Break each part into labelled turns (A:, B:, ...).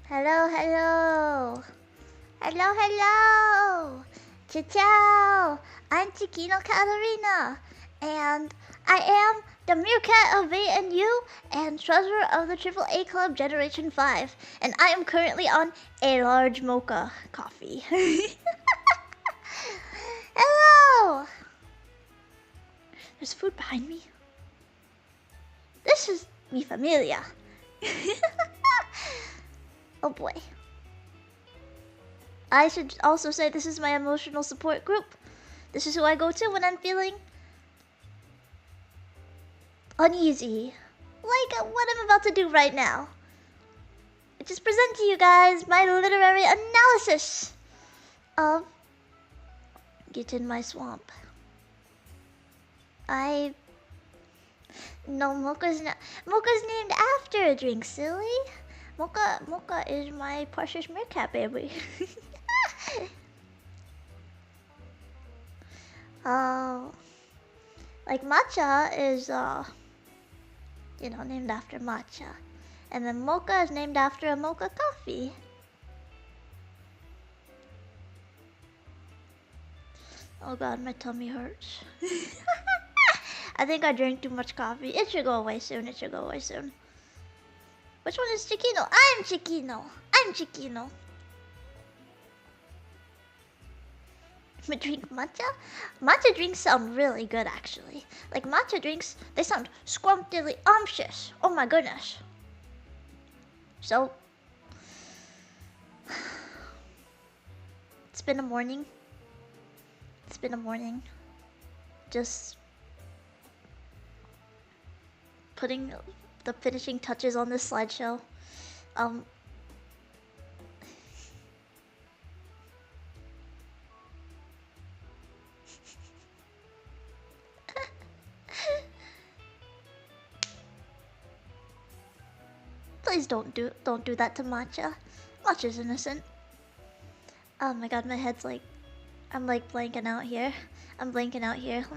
A: Hello, hello. Hello, hello. Ciao. I'm Ciccino Katterina, and I am the meerkat of VNU and treasurer of the AAA Club Generation 5, and I am currently on a large mocha coffee. Hello. There's food behind me. This is mi familia. Oh boy. I should also say this is my emotional support group. This is who I go to when I'm feeling uneasy. Like what I'm about to do right now. I just present to you guys my literary analysis of Get in My Swamp. No, Mocha's named after a drink, silly. Mocha is my precious meerkat baby. Like matcha is named after matcha. And then mocha is named after a mocha coffee. Oh god, my tummy hurts. I think I drank too much coffee. It should go away soon. Which one is Ciccino? I'm Ciccino. I drink matcha? Matcha drinks sound really good, actually. Like, matcha drinks, they sound scrumptiously umptious. Oh my goodness. So, it's been a morning. Just putting the finishing touches on this slideshow. Please don't do that to matcha. Matcha's innocent. Oh my god, my head's like, I'm like blanking out here. Let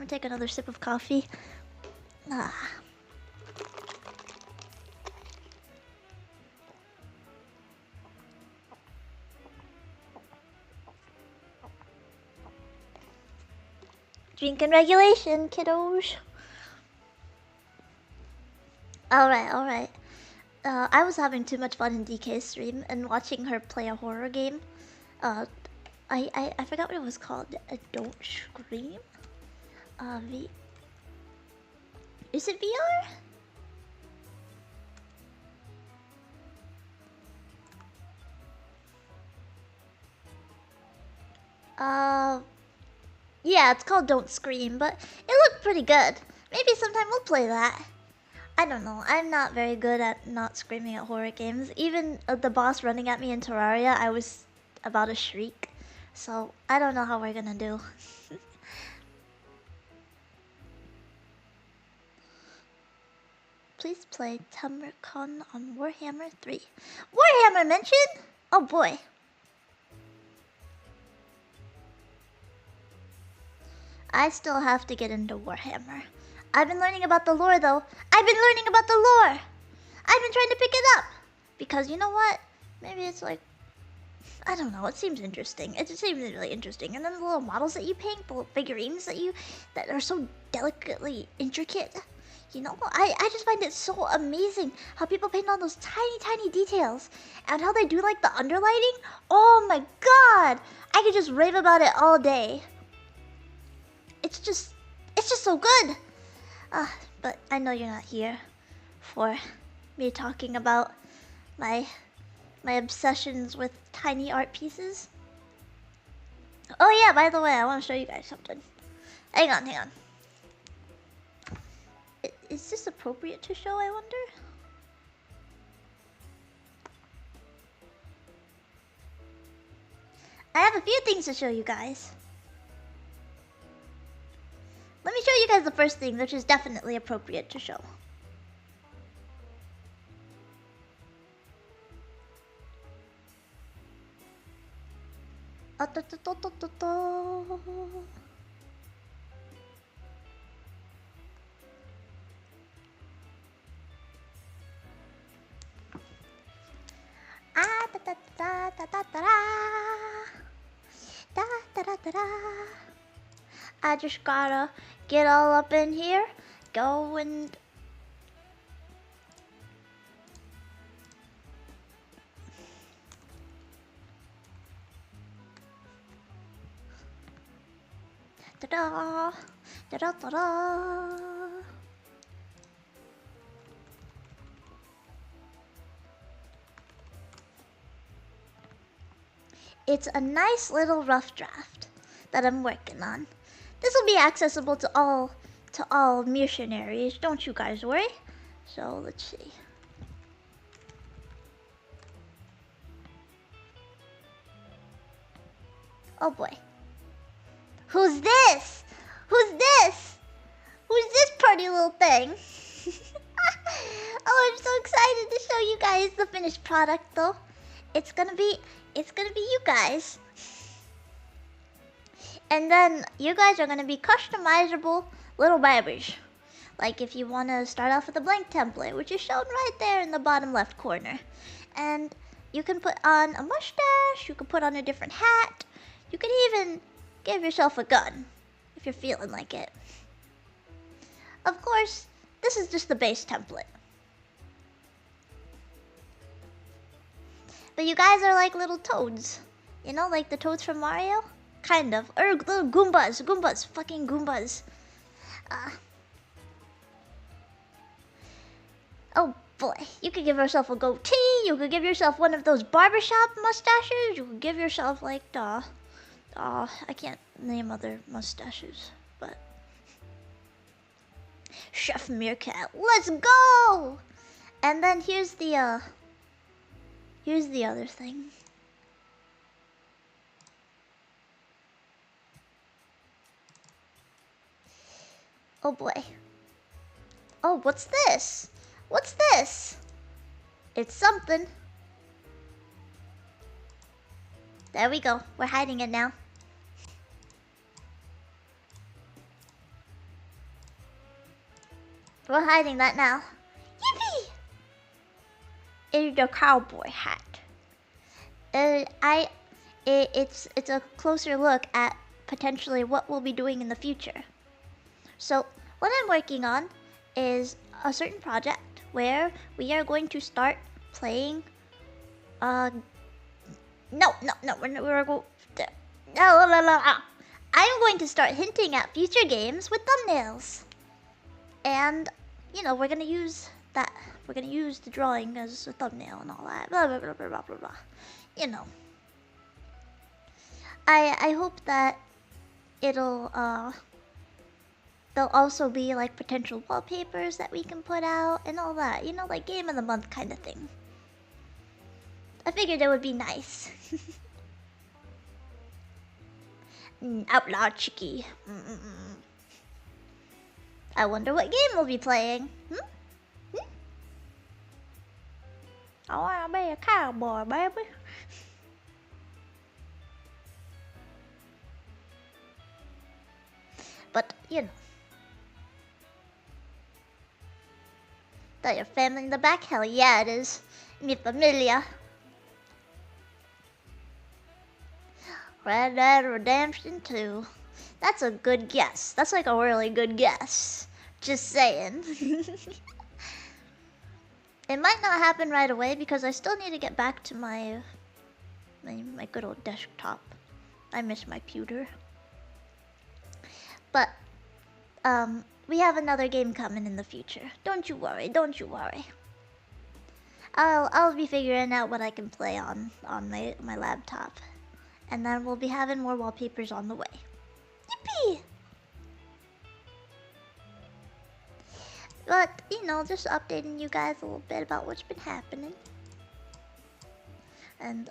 A: me take another sip of coffee. Drinking regulation, kiddos. Alright. I was having too much fun in DK's stream and watching her play a horror game. I forgot what it was called. Don't Scream? Is it VR? Yeah, it's called Don't Scream, but it looked pretty good. Maybe sometime we'll play that. I don't know, I'm not very good at not screaming at horror games. Even the boss running at me in Terraria, I was about to shriek. So, I don't know how we're gonna do. Please play Tamercon on Warhammer 3. Warhammer mentioned? Oh boy. I still have to get into Warhammer. I've been learning about the lore though. I've been trying to pick it up. Because you know what? Maybe it's like, I don't know, it seems interesting. It just seems really interesting. And then the little models that you paint, the little figurines that are so delicately intricate. You know, I just find it so amazing how people paint all those tiny details. And how they do like the underlighting. Oh my god! I could just rave about it all day. It's just so good. But I know you're not here for me talking about my obsessions with tiny art pieces. Oh yeah, by the way, I want to show you guys something. Hang on. Is this appropriate to show, I wonder? I have a few things to show you guys. Let me show you guys the first thing, which is definitely appropriate to show. da da da da. Da da da da da. I just gotta get all up in here, go and da da da da da. It's a nice little rough draft that I'm working on. This will be accessible to all missionaries, don't you guys worry. So let's see. Oh boy. Who's this? Who's this? Who's this pretty little thing? Oh, I'm so excited to show you guys the finished product though. It's gonna be you guys. And then you guys are gonna be customizable little babies. Like if you wanna start off with a blank template, which is shown right there in the bottom left corner. And you can put on a mustache, you can put on a different hat, you can even give yourself a gun if you're feeling like it. Of course, this is just the base template. But you guys are like little toads. You know, like the toads from Mario? Kind of. Or little Goombas. Fucking Goombas. Oh boy. You could give yourself a goatee. You could give yourself one of those barbershop mustaches. You could give yourself like I can't name other mustaches. But Chef Meerkat. Let's go! And then here's the other thing. Oh boy. Oh, what's this? What's this? It's something. There we go. We're hiding it now. We're hiding that now. Yippee! It's the cowboy hat. It's a closer look at potentially what we'll be doing in the future. So what I'm working on is a certain project where we are going to start playing. No. I'm going to start hinting at future games with thumbnails, and you know we're gonna use that. We're gonna use the drawing as a thumbnail and all that. Blah blah blah blah blah blah blah. You know. I hope that it'll there'll also be like potential wallpapers that we can put out and all that. You know, like game of the month kind of thing. I figured it would be nice. Outlaw Chicky. I wonder what game we'll be playing. I wanna be a cowboy, baby. But, you know. That your family in the back? Hell yeah, it is. Mi familia. Red Dead Redemption 2. That's a good guess. That's like a really good guess. Just saying. It might not happen right away because I still need to get back to my good old desktop. I miss my pewter. But we have another game coming in the future. Don't you worry, don't you worry. I'll be figuring out what I can play on my laptop. And then we'll be having more wallpapers on the way. Yippee! But, you know, just updating you guys a little bit about what's been happening. And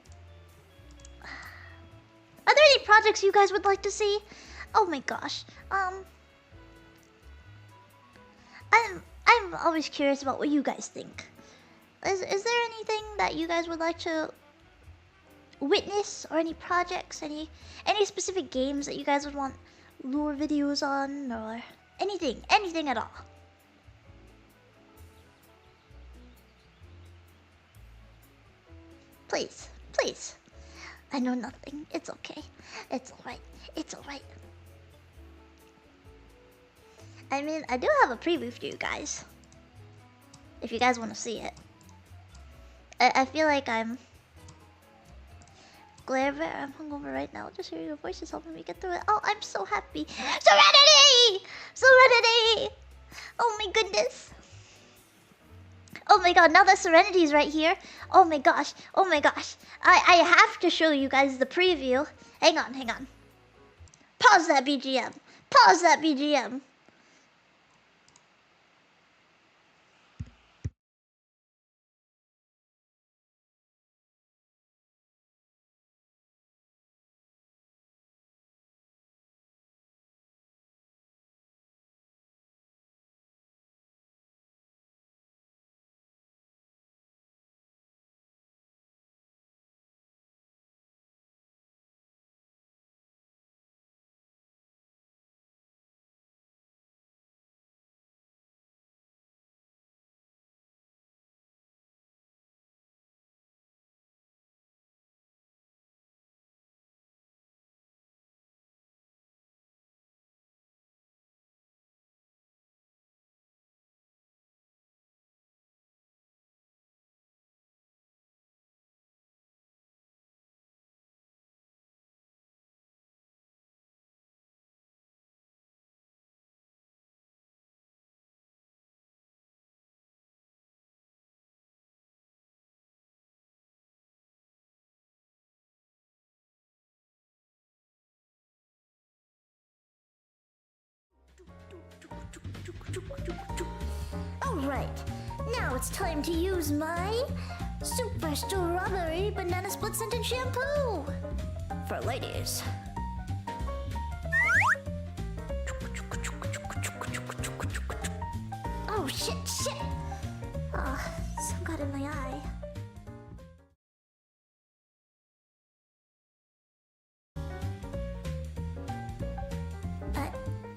A: are there any projects you guys would like to see? Oh my gosh. I'm always curious about what you guys think. Is there anything that you guys would like to witness, or any projects, any specific games that you guys would want lure videos on, or anything at all? Please I know nothing. It's okay. It's alright. It's alright. I mean, I do have a preview for you guys. If you guys want to see it. I feel like I'm... Glare, I'm hungover right now. Just hearing your voice is helping me get through it. Oh, I'm so happy. Serenity! Serenity! Oh my goodness. Oh my god, now that Serenity's right here. Oh my gosh. Oh my gosh. I have to show you guys the preview. Hang on, hang on. Pause that BGM. Pause that BGM.
B: Alright, now it's time to use my Super Strawberry Banana Split Scented Shampoo for ladies. Oh shit, shit! Oh, some got in my eye.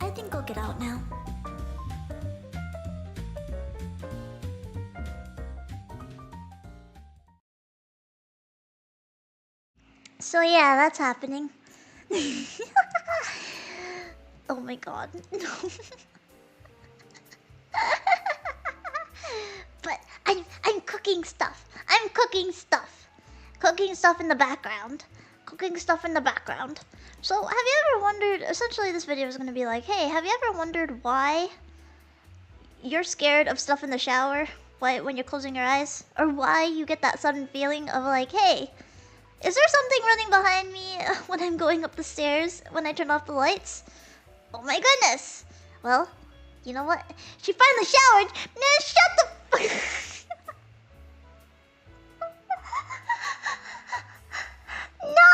B: I think I'll get out now.
A: So yeah, that's happening. Oh my god. But I'm cooking stuff. I'm cooking stuff. Cooking stuff in the background. Cooking stuff in the background. So have you ever wondered, essentially this video is gonna be like, hey, have you ever wondered why you're scared of stuff in the shower? Why when you're closing your eyes? Or why you get that sudden feeling of like, hey, is there something running behind me when I'm going up the stairs when I turn off the lights? Oh my goodness! Well, you know what? She finally showered! Man, shut the fuck! No!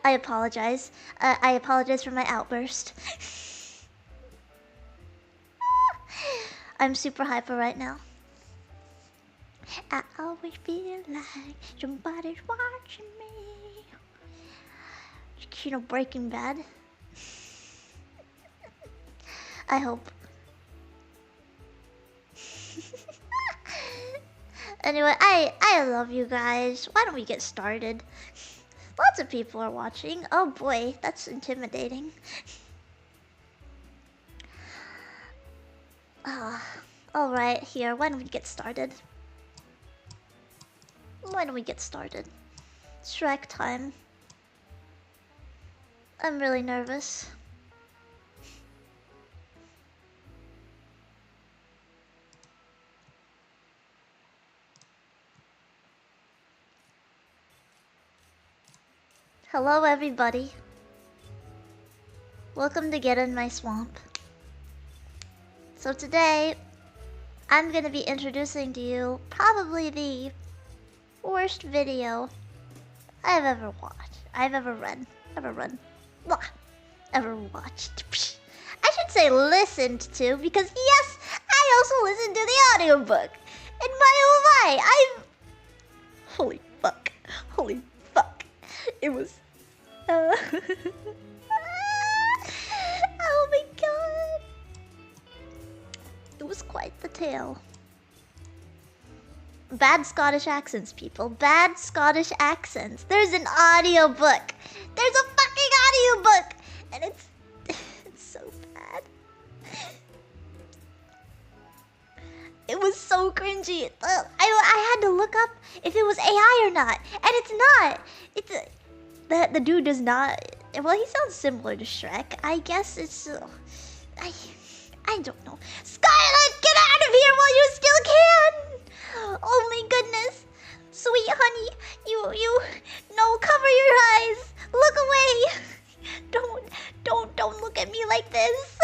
A: I apologize. I apologize for my outburst. I'm super hyper right now. I always feel like somebody's watching me. You know, Breaking Bad. I hope. Anyway, I love you guys. Why don't we get started? Lots of people are watching. Oh boy, that's intimidating. Alright, here, why don't we get started? Why don't we get started? Shrek time. I'm really nervous. Hello everybody. Welcome to Get in My Swamp. So today, I'm gonna be introducing to you probably the worst video I've ever watched. Ever watched. I should say listened to, because yes, I also listened to the audiobook. And my oh my, holy fuck. It was oh my god. It was quite the tale. Bad Scottish accents, people. Bad Scottish accents. There's an audiobook. There's a fucking audiobook! And it's so bad. It was so cringy. I had to look up if it was AI or not. And it's not. The dude does not. Well, he sounds similar to Shrek. I guess it's. I don't know. Scarlet, get out of here while you still can! Oh my goodness. Sweet honey, you. No, cover your eyes. Look away. Don't look at me like this.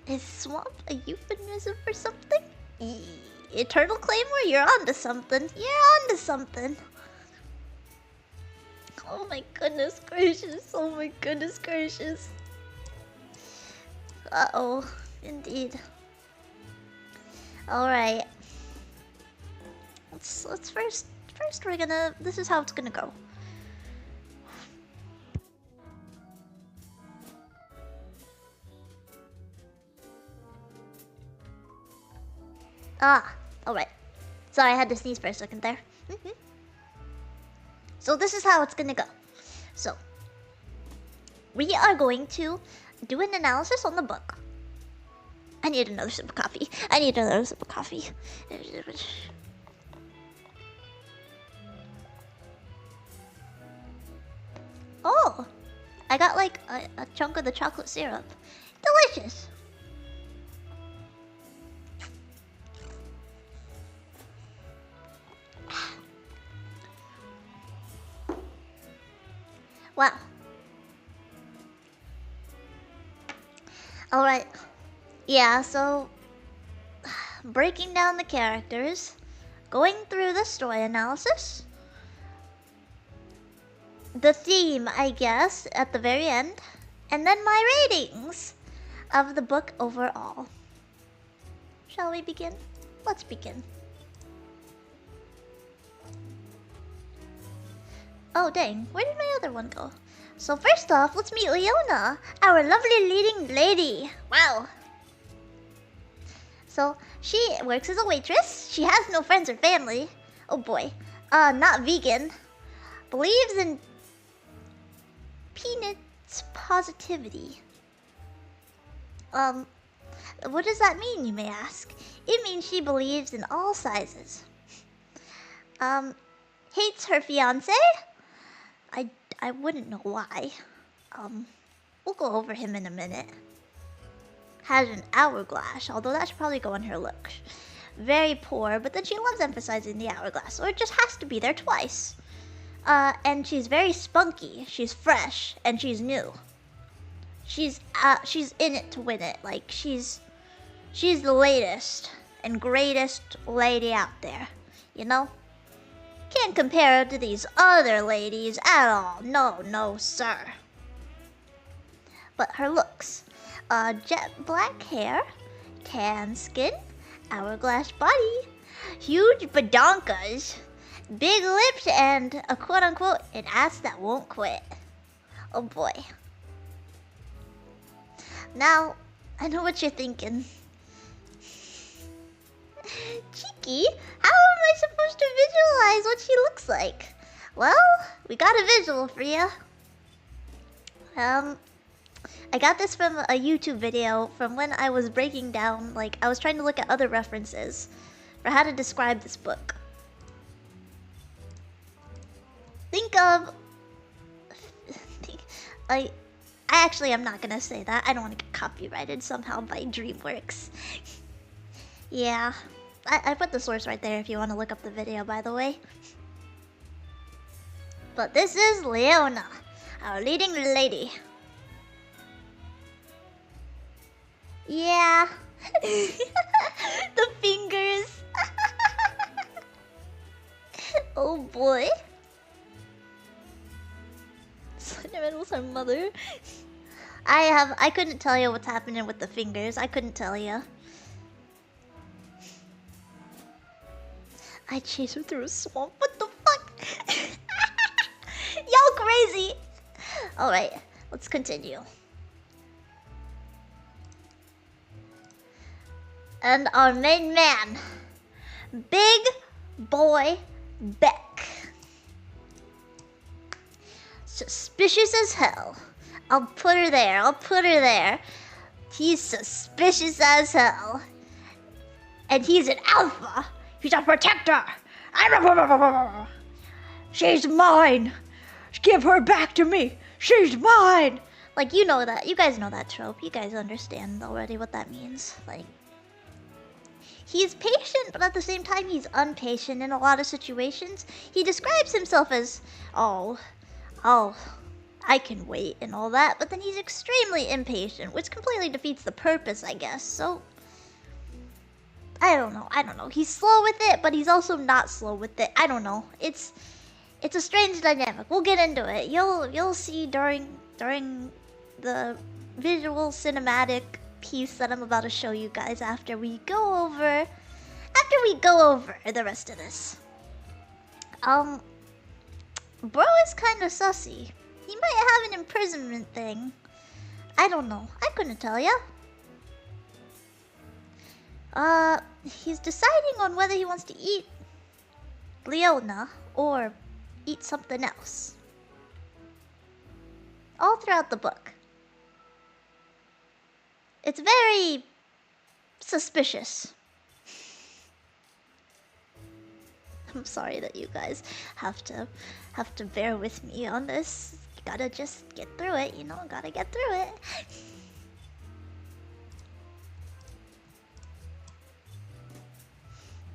A: Is swamp a euphemism for something? Eternal Claymore, you're onto something. You're onto something. Oh my goodness gracious. Oh my goodness gracious. Uh-oh. Indeed. Alright. Let's first we're gonna... This is how it's gonna go. Alright. Sorry, I had to sneeze for a second there. So this is how it's gonna go. So, we are going to do an analysis on the book. I need another sip of coffee. I need another sip of coffee. Oh! I got like a chunk of the chocolate syrup. Delicious! Wow. Alright. Yeah, so breaking down the characters, going through the story analysis, the theme, I guess, at the very end, and then my ratings of the book overall. Shall we begin? Let's begin. Oh dang, where did my other one go? So first off, let's meet Leona, our lovely leading lady. Wow. So she works as a waitress. She has no friends or family. Oh boy. Not vegan. Believes in peanuts positivity. What does that mean, you may ask? It means she believes in all sizes. Hates her fiance. I wouldn't know why. We'll go over him in a minute. Has an hourglass, although that should probably go on her look. Very poor, but then she loves emphasizing the hourglass, or it just has to be there twice. And she's very spunky. She's fresh, and she's new. She's in it to win it. Like, she's the latest and greatest lady out there, you know? Can't compare her to these other ladies at all. No, no, sir. But her looks. Jet black hair, tan skin, hourglass body, huge badonkas, big lips, and a quote-unquote an ass that won't quit. Oh boy. Now, I know what you're thinking. Cheeky, how am I supposed to visualize what she looks like? Well, we got a visual for you. I got this from a YouTube video from when I was breaking down, like, I was trying to look at other references for how to describe this book. Think of... I'm not gonna say that. I don't want to get copyrighted somehow by DreamWorks. Yeah. I put the source right there if you want to look up the video, by the way. But this is Leona, our leading lady. Yeah. The fingers. Oh boy. Slenderman was her mother. I couldn't tell you what's happening with the fingers. I couldn't tell you. I chased her through a swamp. What the fuck? Y'all crazy. Alright, let's continue. And our main man, Big Boy Beck. Suspicious as hell. I'll put her there. He's suspicious as hell. And he's an alpha. He's a protector. She's mine. Give her back to me. She's mine. Like, you know that. You guys know that trope. You guys understand already what that means. Like, he's patient, but at the same time, he's impatient in a lot of situations. He describes himself as, oh, I can wait and all that, but then he's extremely impatient, which completely defeats the purpose, I guess. So, I don't know. He's slow with it, but he's also not slow with it. I don't know. It's a strange dynamic. We'll get into it. You'll see during the visual cinematic piece that I'm about to show you guys after we go over the rest of this. Bro is kind of sussy. He might have an imprisonment thing. I don't know. I couldn't tell ya. He's deciding on whether he wants to eat Leona or eat something else. All throughout the book. It's very suspicious. I'm sorry that you guys have to bear with me on this. You gotta just get through it, you know, gotta get through it.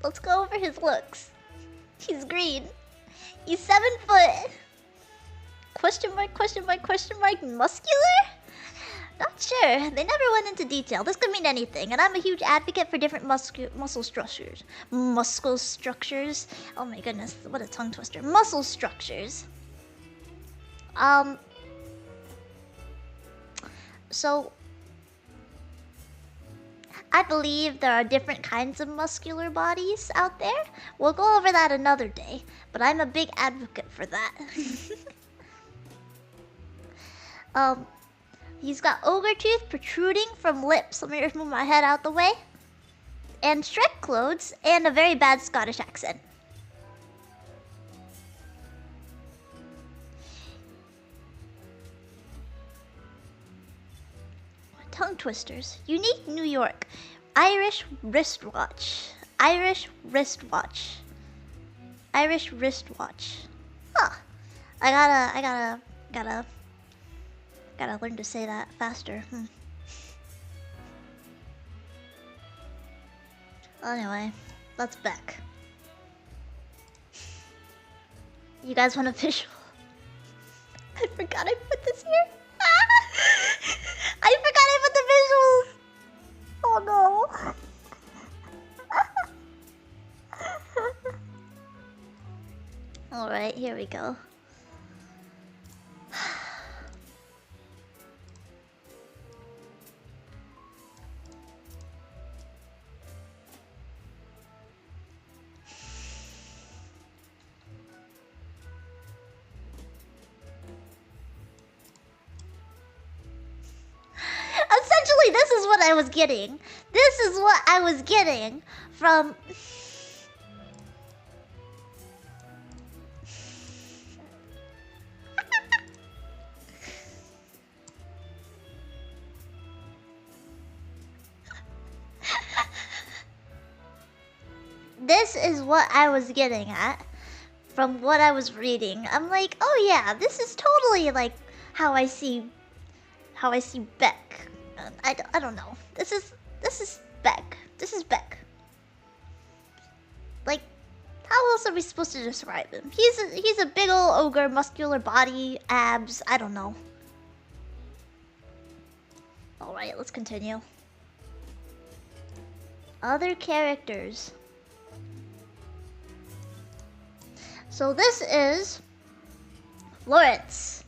A: Let's go over his looks. He's green. He's 7 foot. Question mark, muscular? Not sure. They never went into detail. This could mean anything, and I'm a huge advocate for different muscle structures. Muscle structures? Oh my goodness, what a tongue twister. Muscle structures. So, I believe there are different kinds of muscular bodies out there. We'll go over that another day, but I'm a big advocate for that. He's got ogre teeth protruding from lips. Let me just move my head out the way. And Shrek clothes and a very bad Scottish accent. Tongue twisters. Unique New York. Irish wristwatch. Irish wristwatch. Irish wristwatch. Huh. I gotta learn to say that faster. Anyway, that's Beck. You guys want a visual? I forgot I put this here. I forgot I put the visuals. Oh no. Alright, here we go. Essentially, this is what I was getting. This is what I was getting from... This is what I was getting at from what I was reading. I'm like, oh yeah, this is totally like how I see Beck. I don't know. This is Beck. This is Beck. Like, how else are we supposed to describe him? He's a big ol' ogre, muscular body, abs. I don't know. All right, let's continue. Other characters. So this is Lawrence.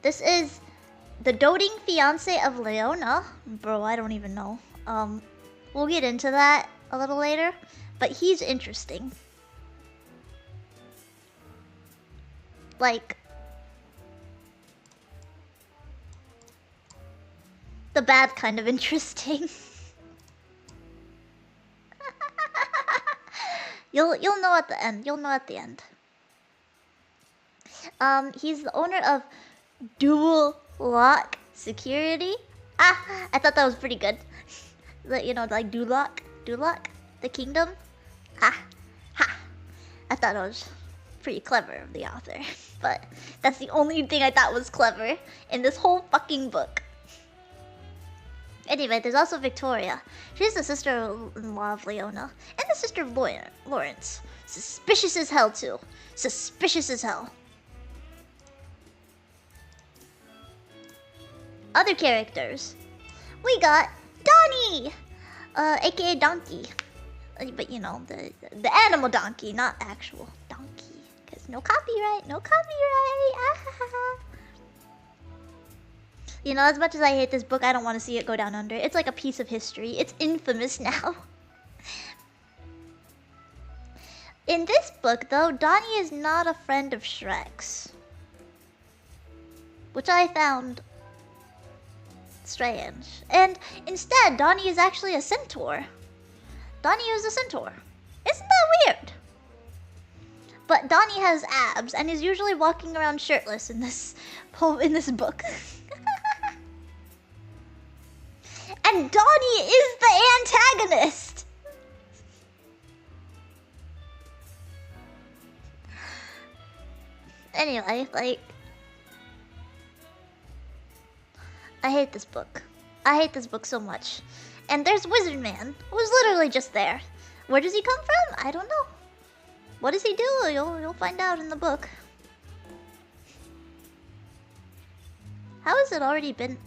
A: This is the doting fiance of Leona. Bro, I don't even know. We'll get into that a little later, but he's interesting. Like, the bad kind of interesting. You'll know at the end. You'll know at the end. He's the owner of Dual Lock Security. Ah, I thought that was pretty good. You know, like Duloc, the kingdom. Ha. I thought it was pretty clever of the author, but that's the only thing I thought was clever in this whole fucking book. Anyway, there's also Victoria. She's the sister-in-law of Leona, and the sister of Lawrence. Suspicious as hell, too. Suspicious as hell. Other characters. We got Donnie! AKA Donkey. But you know, the animal donkey, not actual donkey. Because no copyright, no copyright! Ah. You know, as much as I hate this book, I don't want to see it go down under. It's like a piece of history. It's infamous now. In this book, though, Donnie is not a friend of Shrek's. Which I found strange. And instead, Donnie is actually a centaur. Donnie is a centaur. Isn't that weird? But Donnie has abs and is usually walking around shirtless in this book. And Donnie is the antagonist! Anyway, like... I hate this book. I hate this book so much. And there's Wizard Man, who's literally just there. Where does he come from? I don't know. What does he do? You'll find out in the book. How has it already been...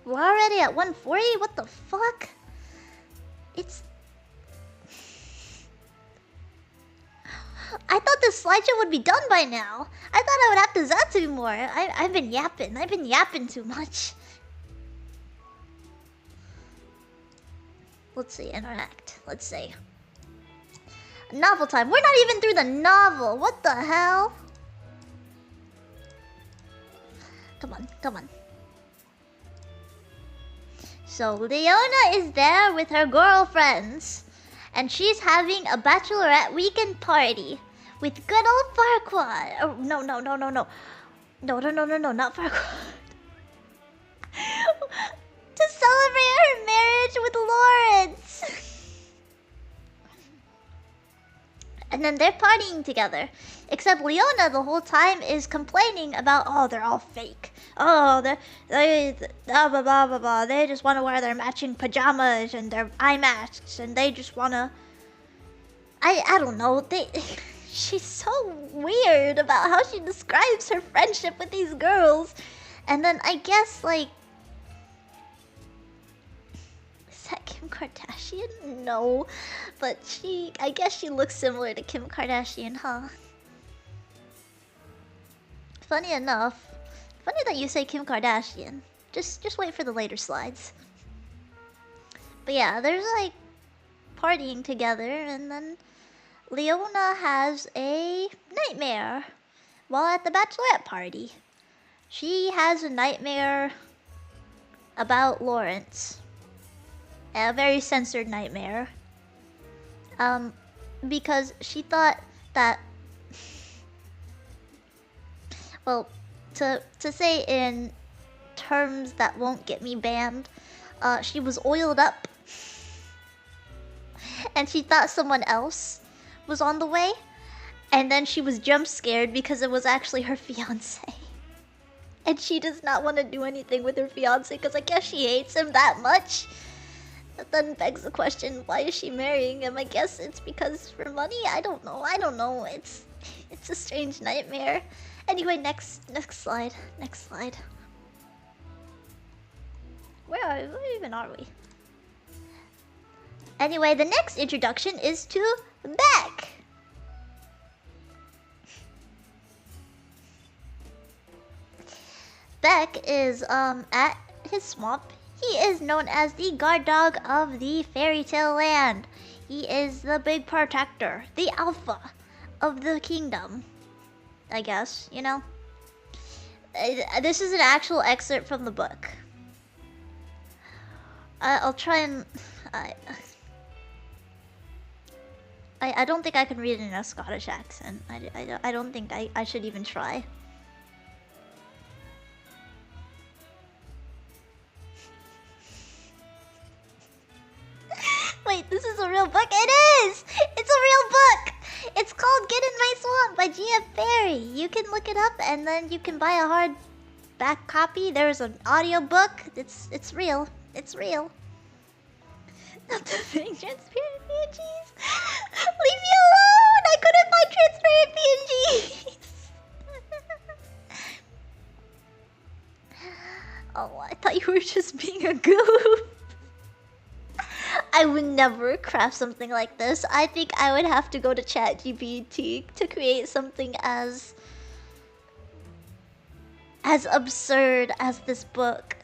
A: We're already at 140? What the fuck? It's... I thought this slideshow would be done by now. I thought I would have to Zatsu more. I've been yapping. I've been yapping too much. Let's see, interact. Let's see. Novel time. We're not even through the novel. What the hell? Come on, come on. So Leona is there with her girlfriends. And she's having a bachelorette weekend party with good old Farquaad. Oh, no, not Farquaad. To celebrate her marriage with Lawrence. And then they're partying together. Except Leona the whole time is complaining about, oh, they're all fake. Oh, they blah, blah, blah, blah, blah. They just want to wear their matching pajamas and their eye masks, and they just want to... I don't know. She's so weird about how she describes her friendship with these girls. And then I guess, like... Is that Kim Kardashian? No. But I guess she looks similar to Kim Kardashian, huh? Funny enough. Funny that you say Kim Kardashian. Just wait for the later slides. But yeah, there's like partying together, and then Leona has a nightmare while at the bachelorette party. She has a nightmare about Lawrence. A very censored nightmare. Because she thought that... Well, to say in terms that won't get me banned, she was oiled up. And she thought someone else was on the way. And then she was jump scared because it was actually her fiance. And she does not want to do anything with her fiance because I guess she hates him that much. That then begs the question, why is she marrying him? I guess it's because for money? I don't know. It's a strange nightmare. Anyway, next slide. Next slide. Where even are we? Anyway, the next introduction is to Beck. Beck is at his swamp. He is known as the guard dog of the fairy tale land. He is the big protector, the alpha of the kingdom. I guess, you know. This is an actual excerpt from the book. I'll try and... I don't think I can read it in a Scottish accent. I don't think I should even try. Wait, this is a real book? It is! It's a real book! It's called Get in My Swamp by G.F. Barry. You can look it up and then you can buy a hardback copy. There's an audiobook. It's real. It's real. Not the thing, transparent PNGs. Leave me alone! I couldn't find transparent PNGs! Oh, I thought you were just being a goof. I would never craft something like this. I think I would have to go to ChatGPT to create something as absurd as this book.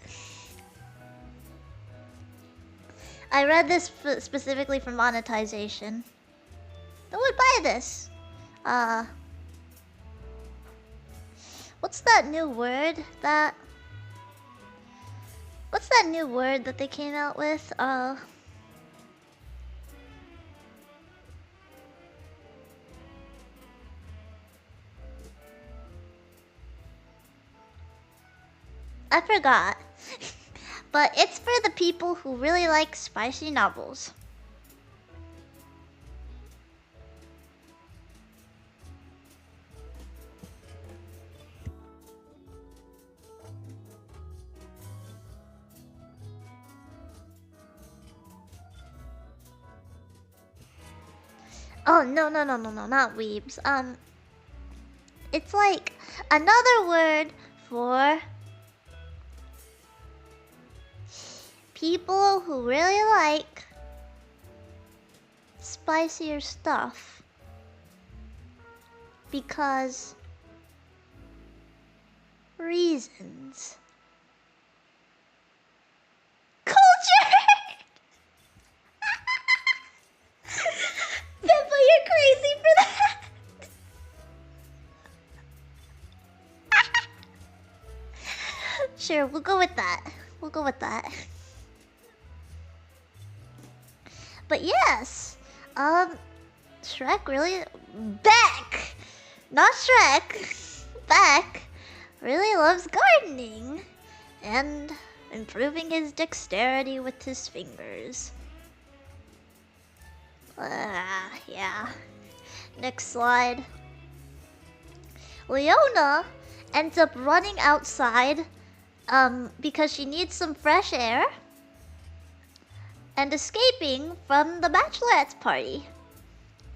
A: I read this specifically for monetization. Who would buy this? What's that new word that... What's that new word that they came out with? I forgot. But it's for the people who really like spicy novels. Oh, no, not weebs. It's like another word for people who really like spicier stuff because reasons. Culture! Pippa, you're crazy for that! Sure, we'll go with that. We'll go with that. But yes, Shrek really... Beck! Not Shrek. Beck really loves gardening and improving his dexterity with his fingers. Yeah. Next slide. Leona ends up running outside because she needs some fresh air and escaping from the bachelorette's party.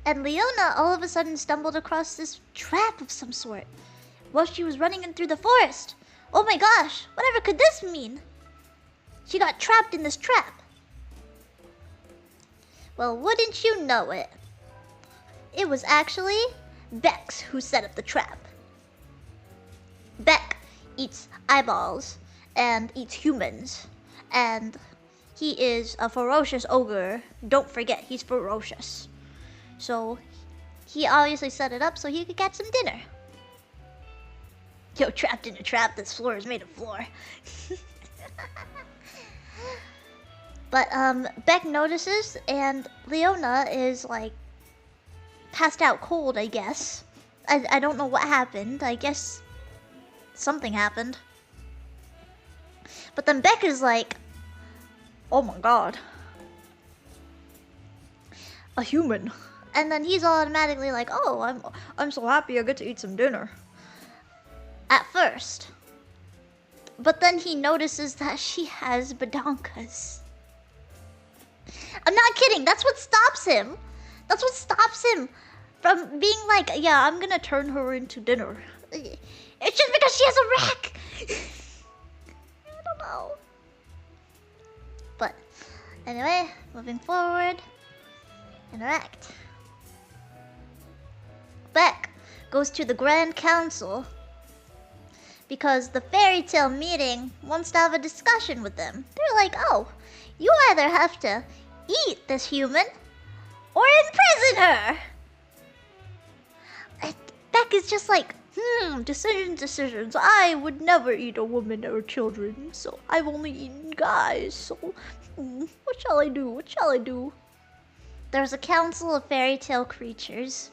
A: And Leona all of a sudden stumbled across this trap of some sort while she was running in through the forest. Oh my gosh, whatever could this mean? She got trapped in this trap. Well, wouldn't you know it? It was actually Bex who set up the trap. Beck eats eyeballs and eats humans, and he is a ferocious ogre. Don't forget, he's ferocious. So he obviously set it up so he could get some dinner. Yo, trapped in a trap, this floor is made of floor. But Beck notices, and Leona is like passed out cold, I guess. I don't know what happened. I guess something happened. But then Beck is like, oh my god, a human. And then he's automatically like, oh, I'm so happy I get to eat some dinner. At first. But then he notices that she has badonkas. I'm not kidding, that's what stops him. That's what stops him from being like, yeah, I'm gonna turn her into dinner. It's just because she has a rack. I don't know. But anyway, moving forward. Interact. Beck goes to the Grand Council because the fairy tale meeting wants to have a discussion with them. They're like, oh, you either have to eat this human or imprison her. Beck is just like, Decisions. I would never eat a woman or children, so I've only eaten guys, so what shall I do? What shall I do? There's a council of fairy tale creatures.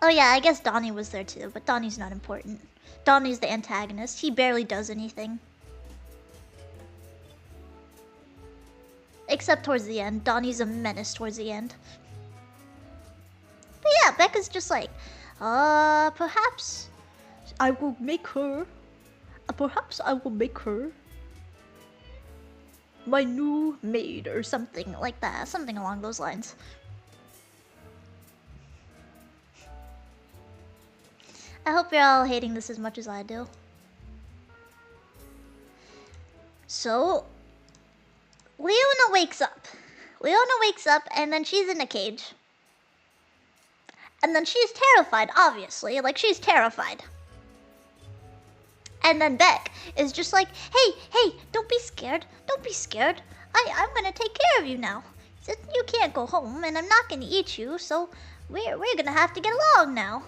A: Oh yeah, I guess Donnie was there too, but Donnie's not important. Donnie's the antagonist. He barely does anything. Except towards the end. Donnie's a menace towards the end. But yeah, Becca's just like, perhaps I will make her, my new maid or something like that. Something along those lines. I hope you're all hating this as much as I do. So, Leona wakes up. And then she's in a cage. And then she's terrified, obviously. Like, she's terrified. And then Beck is just like, hey, don't be scared. I'm gonna take care of you now. You can't go home, and I'm not gonna eat you, so we're gonna have to get along now.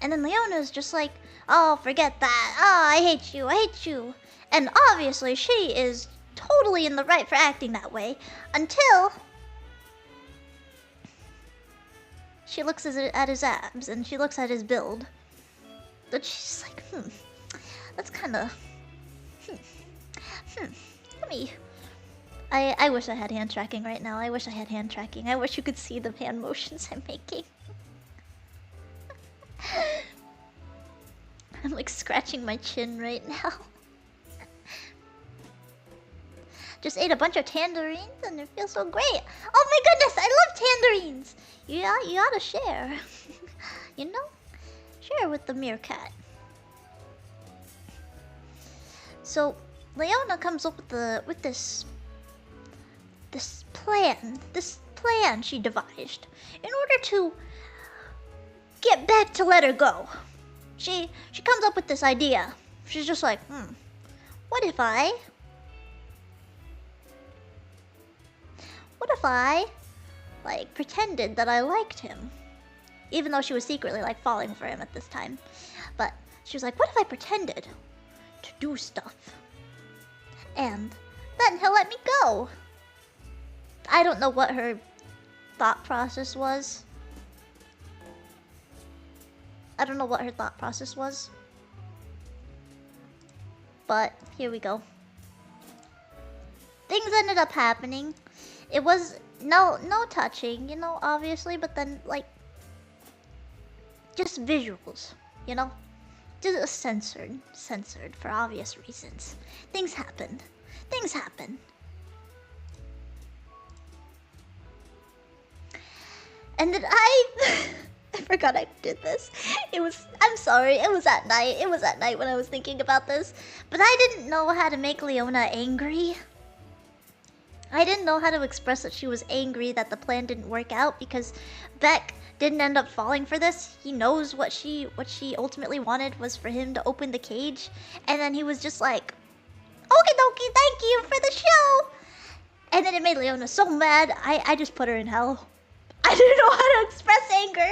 A: And then Leona's just like, oh, forget that. Oh, I hate you. And obviously, she is totally in the right for acting that way, until she looks at his abs, and she looks at his build. But she's like, that's kind of, let me, I wish I had hand tracking right now. I wish you could see the hand motions I'm making. I'm like scratching my chin right now. Just ate a bunch of tangerines and it feels so great. Oh my goodness, I love tangerines! You ought to share. You know? Share with the meerkat. So, Leona comes up with this plan she devised in order to get Beck to let her go. She comes up with this idea. She's just like, what if I like pretended that I liked him, even though she was secretly like falling for him at this time. But she was like, what if I pretended to do stuff and then he'll let me go? I don't know what her thought process was. But here we go. Things ended up happening. It was no touching, you know, obviously, but then like just visuals, you know? Just censored for obvious reasons. Things happen. And then I forgot I did this. I'm sorry, it was at night when I was thinking about this. But I didn't know how to make Leona angry. I didn't know how to express that she was angry that the plan didn't work out, because Beck didn't end up falling for this. He knows what she ultimately wanted was for him to open the cage, and then he was just like, okie dokie, thank you for the show. And then it made Leona so mad, I just put her in hell. I didn't know how to express anger.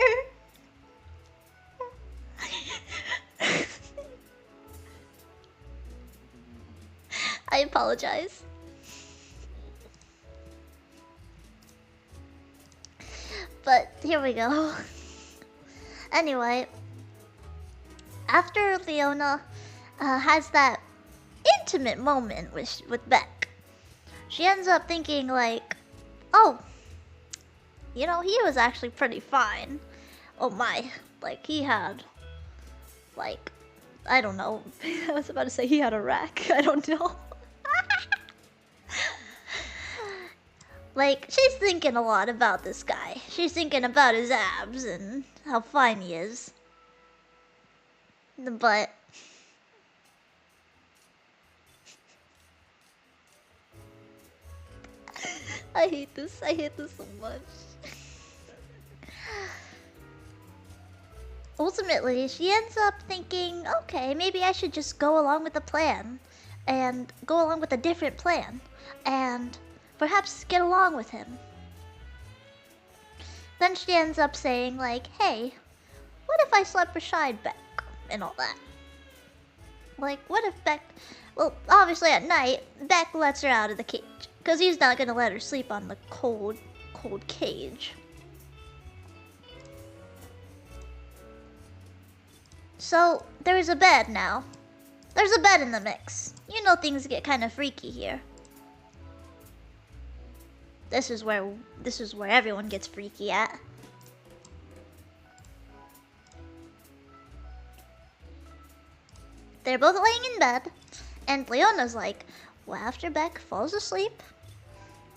A: I apologize. But here we go. Anyway, after Leona has that intimate moment with Beck, she ends up thinking like, oh, you know, he was actually pretty fine. Oh my, like he had, like, I don't know. I was about to say he had a rack. I don't know. Like, she's thinking a lot about this guy. She's thinking about his abs and how fine he is. But I hate this so much. Ultimately, she ends up thinking, okay, maybe I should just go along with the plan and go along with a different plan and perhaps get along with him. Then she ends up saying like, hey, what if I slept beside Beck and all that? Like, what if Beck... Well, obviously at night, Beck lets her out of the cage. Because he's not gonna let her sleep on the cold cage. So, there's a bed now. There's a bed in the mix. You know things get kind of freaky here. This is where everyone gets freaky at. They're both laying in bed, and Leona's like, well, after Beck falls asleep,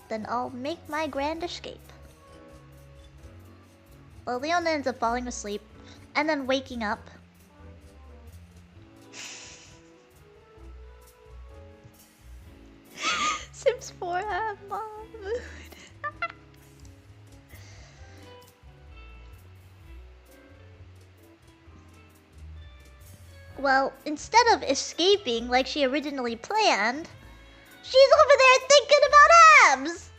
A: then I'll make my grand escape. Well, Leona ends up falling asleep, and then waking up. Sims 4 have mom mood. Well, instead of escaping like she originally planned, she's over there thinking about abs!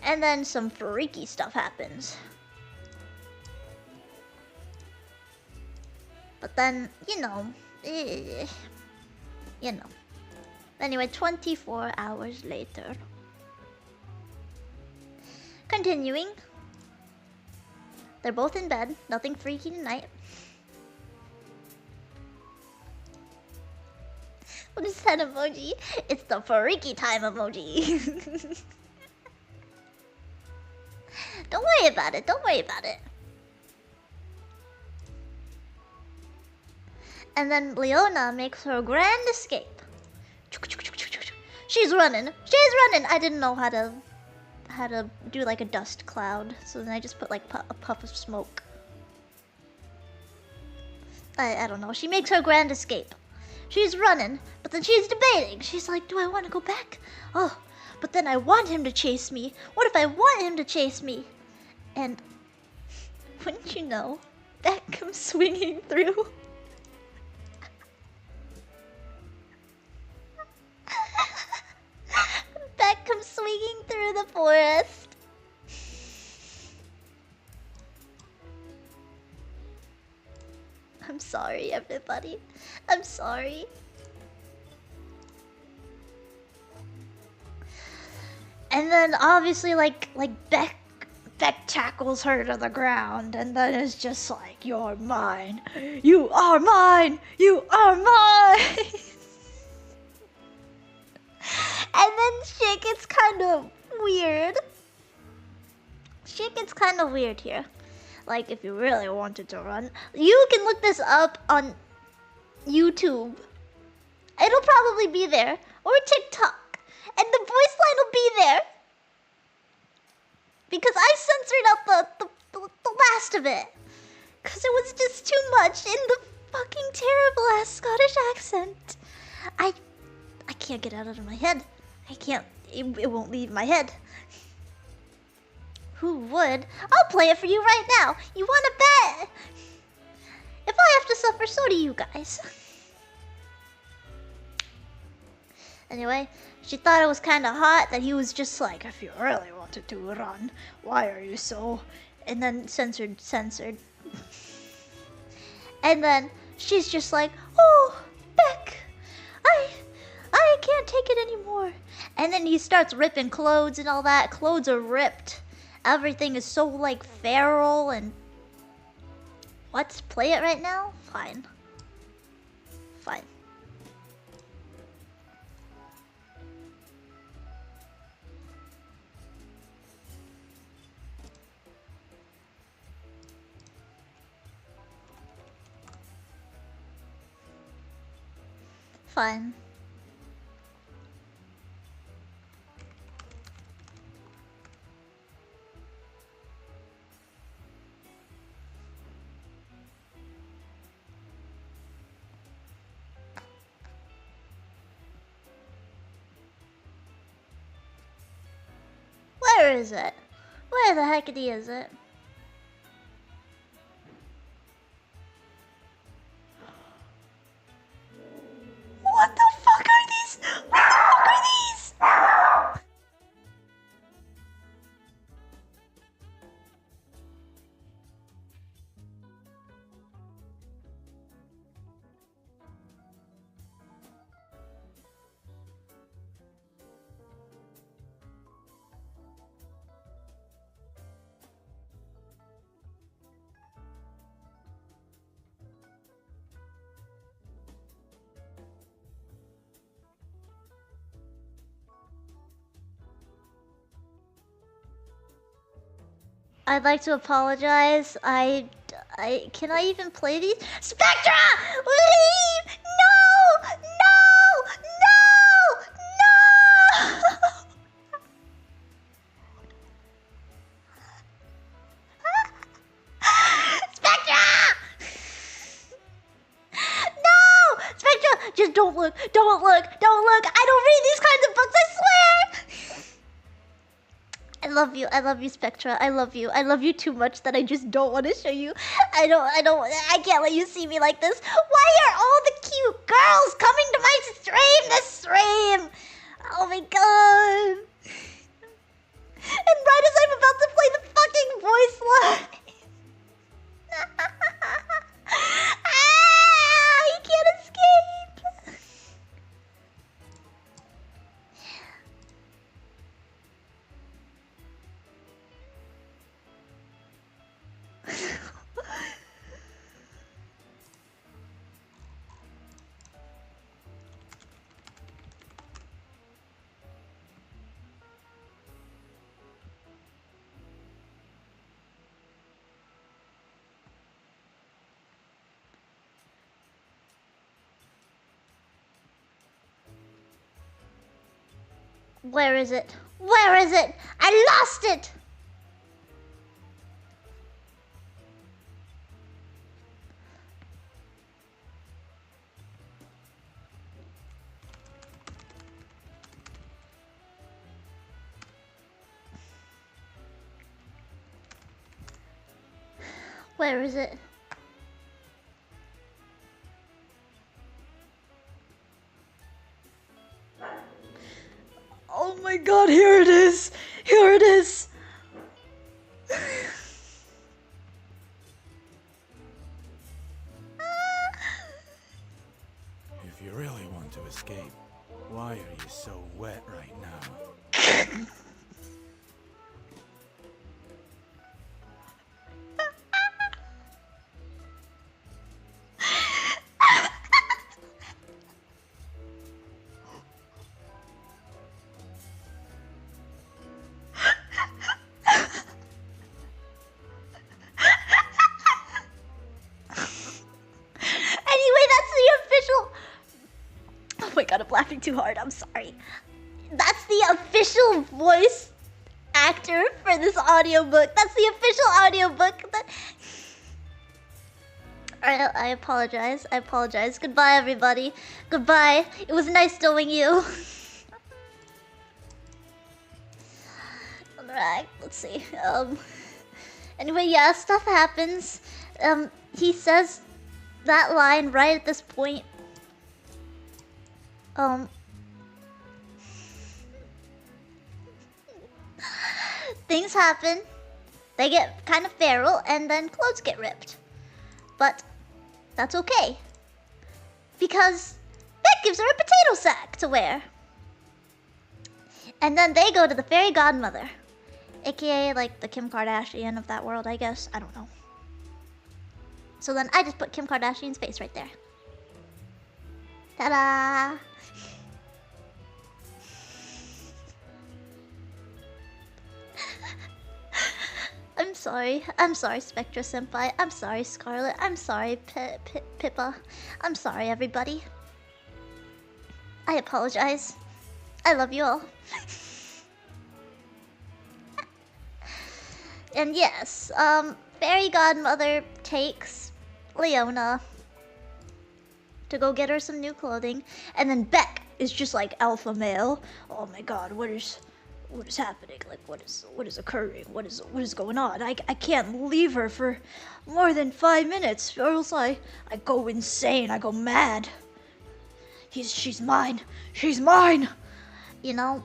A: And then some freaky stuff happens. But then, you know. Anyway, 24 hours later. Continuing. They're both in bed. Nothing freaky tonight. What is that emoji? It's the freaky time emoji. Don't worry about it. Don't worry about it. And then Leona makes her grand escape. She's running. She's running. I didn't know how to do like a dust cloud, so then I just put like a puff of smoke. I don't know. She makes her grand escape. She's running, but then she's debating. She's like, do I want to go back? Oh, but then I want him to chase me. What if I want him to chase me? And wouldn't you know, Beck comes swinging through. Beck comes swinging through the forest. I'm sorry, everybody. I'm sorry. And then obviously like Beck tackles her to the ground, and then it's just like, you're mine. You are mine. You are mine. And then shit gets kind of weird. Shit gets kind of weird here. Like, if you really wanted to run, you can look this up on YouTube. It'll probably be there. Or TikTok. And the voice line will be there. Because I censored out the last of it. Because it was just too much in the fucking terrible ass Scottish accent. I can't get it out of my head. I can't. It won't leave my head. Who would? I'll play it for you right now. You wanna bet? If I have to suffer, so do you guys. Anyway, she thought it was kind of hot that he was just like, if you really wanted to run, why are you so... And then censored. And then she's just like, oh, Beck, I can't take it anymore. And then he starts ripping clothes and all that. Clothes are ripped. Everything is so like feral and... What? Play it right now? Fine. Fine. Fine. Where is it? Where the heckity is it? What the fuck are these? What the fuck are these? I'd like to apologize. Can I even play these? Spectra! Leave! No! No! No! No! Spectra! No! Spectra! Just don't look. Don't look. Don't look. I don't read these kinds of books, I swear! I love you, Spectra. I love you too much that I just don't want to show you. I can't let you see me like this. Why are all the cute girls coming to my this stream? Oh my god. And right as I'm about to play the fucking voice line. He can't escape. Where is it? Where is it? I lost it! Where is it? Oh my god, here it is! Here it is!
C: If you really want to escape, why are you so wet right now?
A: Laughing too hard, I'm sorry. That's the official voice actor for this audiobook. That's the official audiobook. Alright, I apologize. I apologize. Goodbye, everybody. Goodbye. It was nice knowing you. Alright, let's see. Anyway, yeah, stuff happens. He says that line right at this point. Things happen, they get kind of feral, and then clothes get ripped. But that's okay, because Beck gives her a potato sack to wear. And then they go to the fairy godmother, aka like the Kim Kardashian of that world, I guess. I don't know. So then I just put Kim Kardashian's face right there. Ta-da! I'm sorry, Spectra Senpai. I'm sorry, Scarlet. I'm sorry, Pippa. I'm sorry, everybody. I apologize. I love you all. And yes, Fairy Godmother takes Leona to go get her some new clothing, and then Beck is just like alpha male. Oh my god, what is happening? Like, what is occurring? What is going on? I can't leave her for more than 5 minutes, or else I go insane. I go mad. She's mine. She's mine. You know.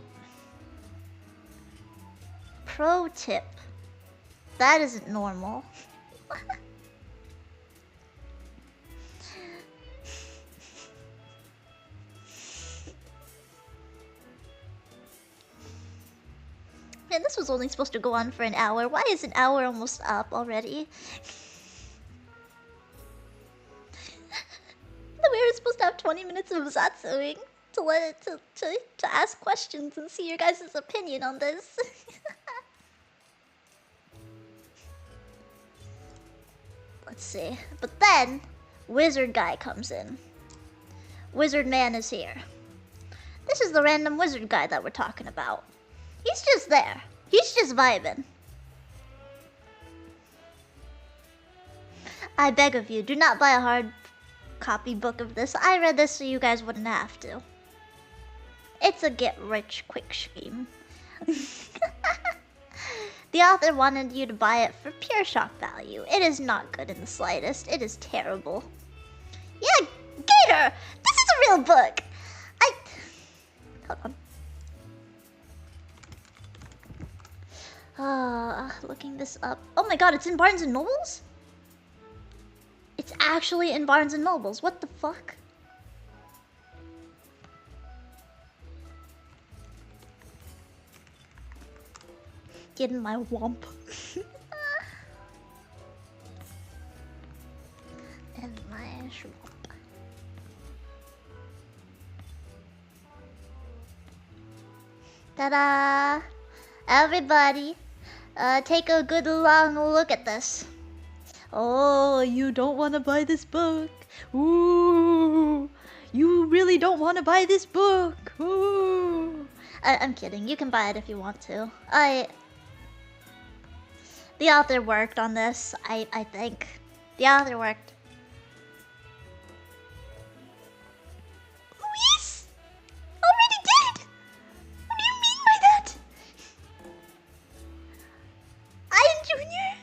A: Pro tip. That isn't normal. Man, this was only supposed to go on for an hour. Why is an hour almost up already? We were supposed to have 20 minutes of Zatsuing to ask questions and see your guys' opinion on this. Let's see. But then, wizard guy comes in. Wizard man is here. This is the random wizard guy that we're talking about. He's just there. He's just vibing. I beg of you, do not buy a hard copy book of this. I read this so you guys wouldn't have to. It's a get-rich-quick scheme. The author wanted you to buy it for pure shock value. It is not good in the slightest. It is terrible. Yeah, Gator! This is a real book! Hold on. Looking this up. Oh my god, it's in Barnes & Nobles? It's actually in Barnes & Nobles. What the fuck? Get in my womp. And my swamp. Ta-da! Everybody, take a good long look at this. Oh, you don't want to buy this book. Ooh, you really don't want to buy this book. Ooh. I'm kidding. You can buy it if you want to. The author worked on this, I think. The author worked. Luis? Already dead? What do you mean by that? Ian Jr.?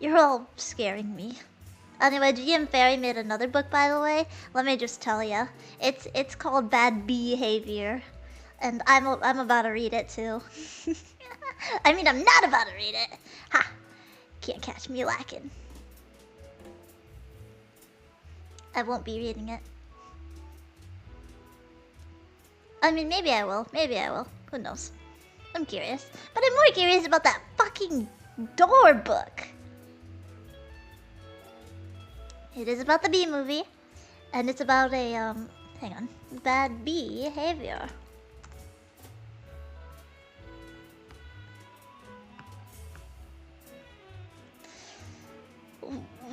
A: You're all scaring me. Anyway, GM Fairy made another book, by the way. Let me just tell ya. It's called Bad Behavior. And I'm about to read it, too. I mean, I'm not about to read it. Ha! Can't catch me lacking. I won't be reading it. I mean, maybe I will. Maybe I will. Who knows? I'm curious. But I'm more curious about that fucking door book. It is about the bee movie. And it's about a, hang on. Bad behavior.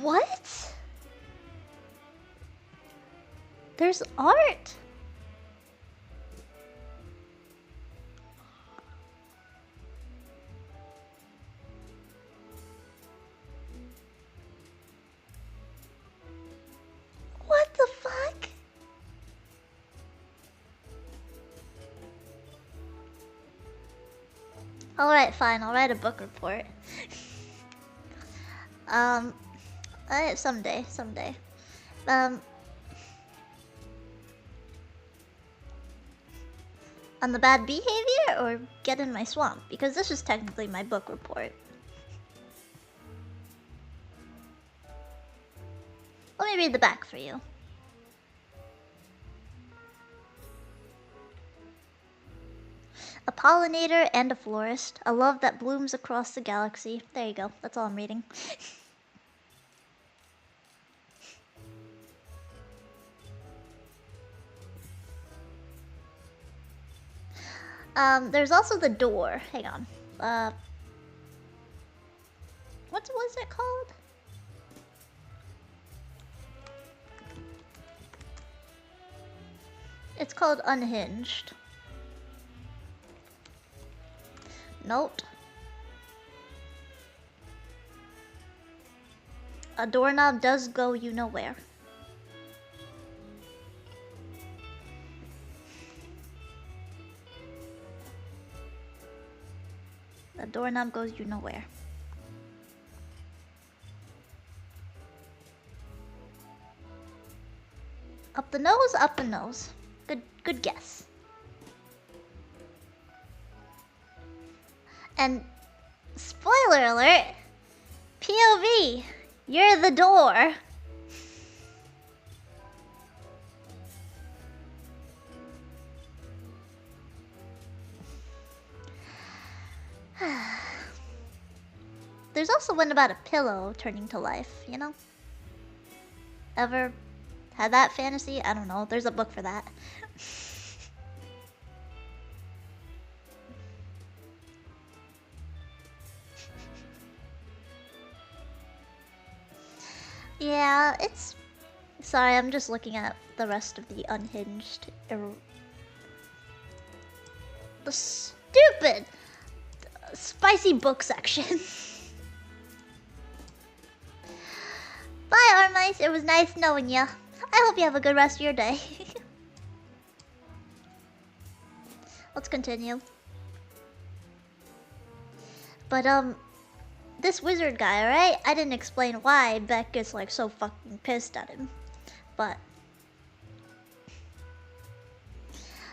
A: What? There's art. What the fuck? Alright, fine, I'll write a book report. Someday. On the bad behavior or get in my swamp? Because this is technically my book report. Let me read the back for you. A pollinator and a florist. A love that blooms across the galaxy. There you go. That's all I'm reading. There's also the door. Hang on. What was it called? It's called Unhinged. Nope. A doorknob does go you know where. The doorknob goes you know where. Up the nose, up the nose. Good guess. And spoiler alert, POV, you're the door. There's also one about a pillow turning to life, you know? Ever had that fantasy? I don't know. There's a book for that. Yeah, it's... Sorry, I'm just looking at the rest of the unhinged... The stupid... spicy book section. Bye, Armice. It was nice knowing ya. I hope you have a good rest of your day. Let's continue. But, this wizard guy, alright? I didn't explain why Beck gets, like, so fucking pissed at him. But...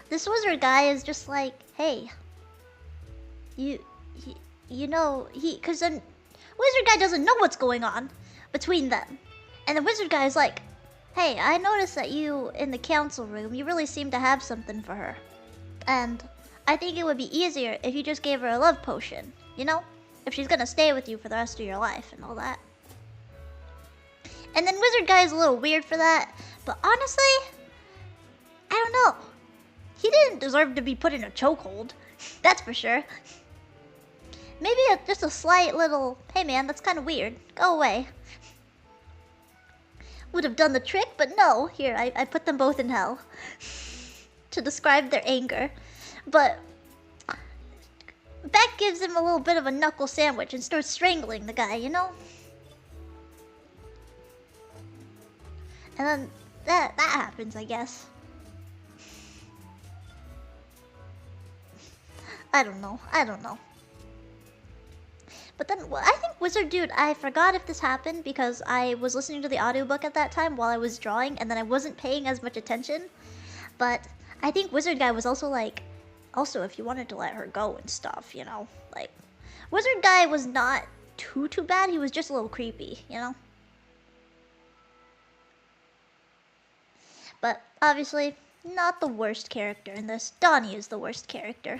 A: this wizard guy is just like, hey... You know, cause then... wizard guy doesn't know what's going on between them. And the wizard guy is like, hey, I noticed that you, in the council room, you really seem to have something for her. And I think it would be easier if you just gave her a love potion, you know? If she's gonna stay with you for the rest of your life and all that. And then wizard guy is a little weird for that, but honestly, I don't know. He didn't deserve to be put in a chokehold, that's for sure. Maybe just a slight little, hey man, that's kind of weird, go away. Would have done the trick, but no. Here, I put them both in hell to describe their anger. But Beck gives him a little bit of a knuckle sandwich and starts strangling the guy, you know? And then that happens, I guess. I don't know. But then, well, I think Wizard Dude, I forgot if this happened because I was listening to the audiobook at that time while I was drawing, and then I wasn't paying as much attention. But I think Wizard Guy was also like, also if you wanted to let her go and stuff, you know? Like, Wizard Guy was not too bad, he was just a little creepy, you know? But obviously, not the worst character in this. Donnie is the worst character.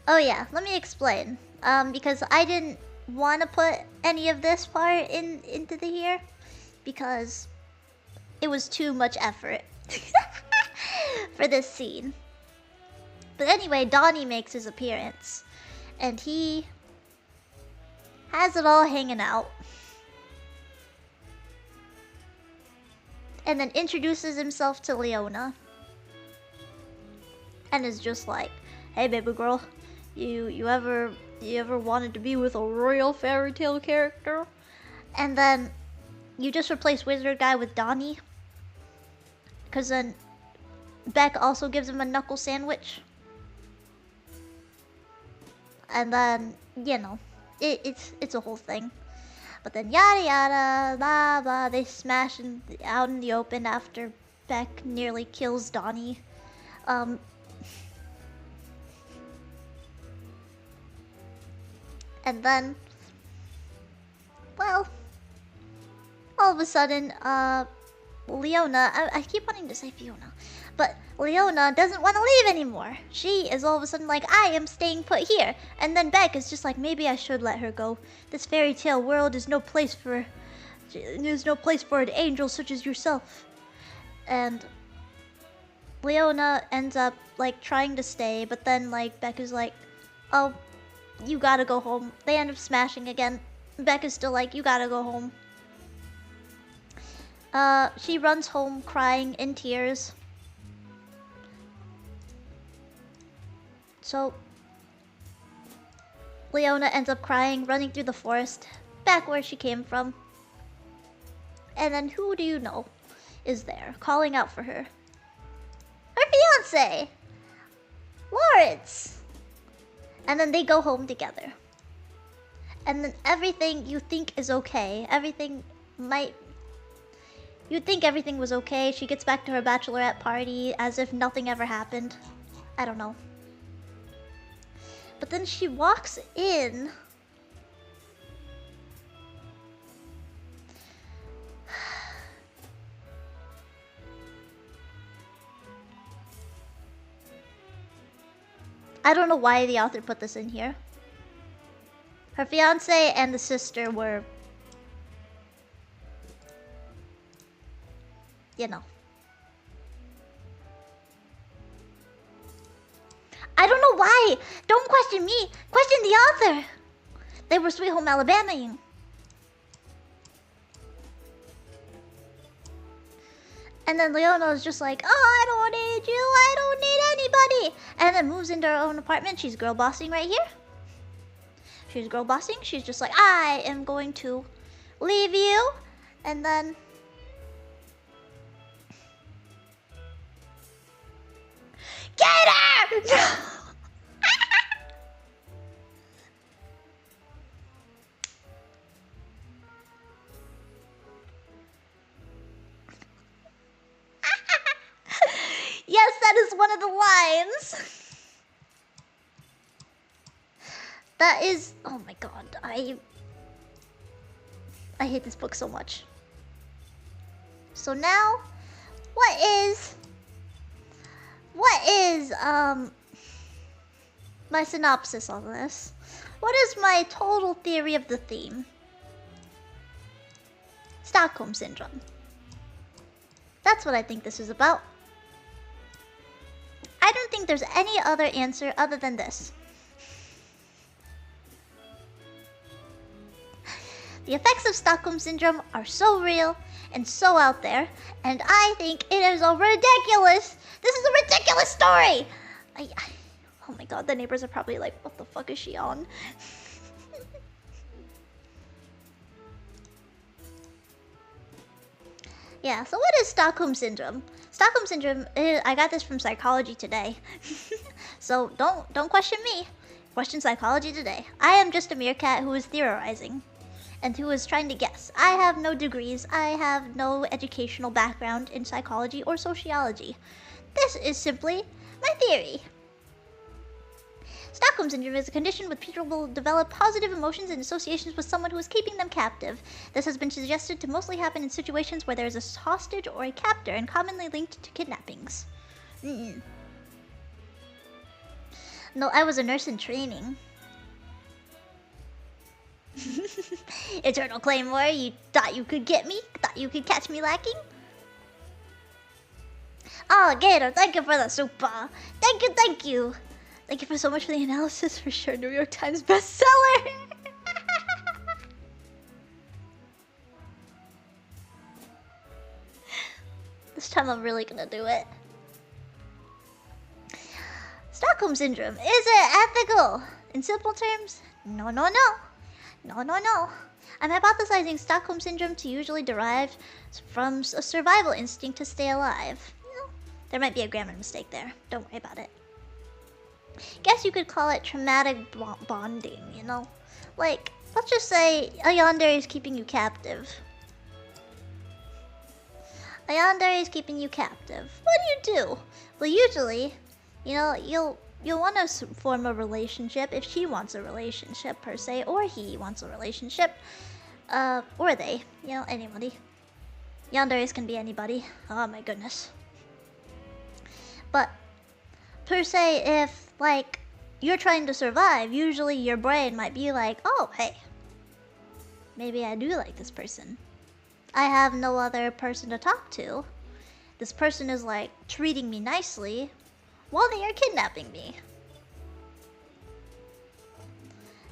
A: Oh yeah, let me explain. Because I didn't want to put any of this part into the here because it was too much effort for this scene. But anyway, Donnie makes his appearance and he has it all hanging out. And then introduces himself to Leona. And is just like, hey baby girl, you ever wanted to be with a royal fairy tale character? And then you just replace Wizard Guy with Donnie. Cause then Beck also gives him a knuckle sandwich. And then, you know, it's a whole thing. But then yada yada, blah blah, they smash out in the open after Beck nearly kills Donnie. And then, well, all of a sudden, Leona, I keep wanting to say Fiona, but Leona doesn't want to leave anymore. She is all of a sudden like, I am staying put here. And then Beck is just like, maybe I should let her go. This fairy tale world is no place for, there's no place for an angel such as yourself. And Leona ends up like trying to stay, but then like Beck is like, oh, you gotta go home. They end up smashing again. Beck is still like, you gotta go home. She runs home crying in tears. So Leona ends up crying, running through the forest, back where she came from. And then who do you know is there, calling out for her? Her fiancé! Lawrence! And then they go home together. And then everything you think is okay, you'd think everything was okay. She gets back to her bachelorette party as if nothing ever happened. I don't know. But then she walks in. I don't know why the author put this in here. Her fiancé and the sister were, you know. I don't know why. Don't question me. Question the author. They were Sweet Home Alabama-ing. And then Leona was just like, oh, I don't need you, I don't need anybody. And then moves into her own apartment. She's girl bossing right here. She's girl bossing. She's just like, I am going to leave you. And then... Get her! Yes, that is one of the lines. That is... Oh my god, I hate this book so much. So now, what is my synopsis on this? What is my total theory of the theme? Stockholm Syndrome. That's what I think this is about. I don't think there's any other answer other than this. The effects of Stockholm Syndrome are so real and so out there, and I think it is a ridiculous... This is a ridiculous story! Oh my god, the neighbors are probably like, what the fuck is she on? Yeah, so what is Stockholm Syndrome? Stockholm Syndrome is... I got this from Psychology Today. So don't question me. Question Psychology Today. I am just a meerkat who is theorizing. And who is trying to guess. I have no degrees. I have no educational background in psychology or sociology. This is simply my theory. Stockholm Syndrome is a condition with people will develop positive emotions and associations with someone who is keeping them captive. This has been suggested to mostly happen in situations where there is a hostage or a captor and commonly linked to kidnappings. No, I was a nurse in training. Eternal Claymore, you thought you could get me? Thought you could catch me lacking? Oh, Gator, thank you for the super. Thank you, thank you. Thank you for so much for the analysis, for sure. New York Times bestseller. This time I'm really gonna do it. Stockholm Syndrome. Is it ethical? In simple terms, no, no, no. No, no, no. I'm hypothesizing Stockholm Syndrome to usually derive from a survival instinct to stay alive. There might be a grammar mistake there. Don't worry about it. Guess you could call it traumatic bonding, you know? Like, let's just say a yandere is keeping you captive. A yandere is keeping you captive. What do you do? Well, usually, you know, you'll want to form a relationship if she wants a relationship per se, or he wants a relationship, or they, you know, anybody. Yanderes can be anybody. Oh my goodness. But per se, if like you're trying to survive, usually your brain might be like, oh hey, maybe I do like this person. I have no other person to talk to. This person is like treating me nicely while they are kidnapping me.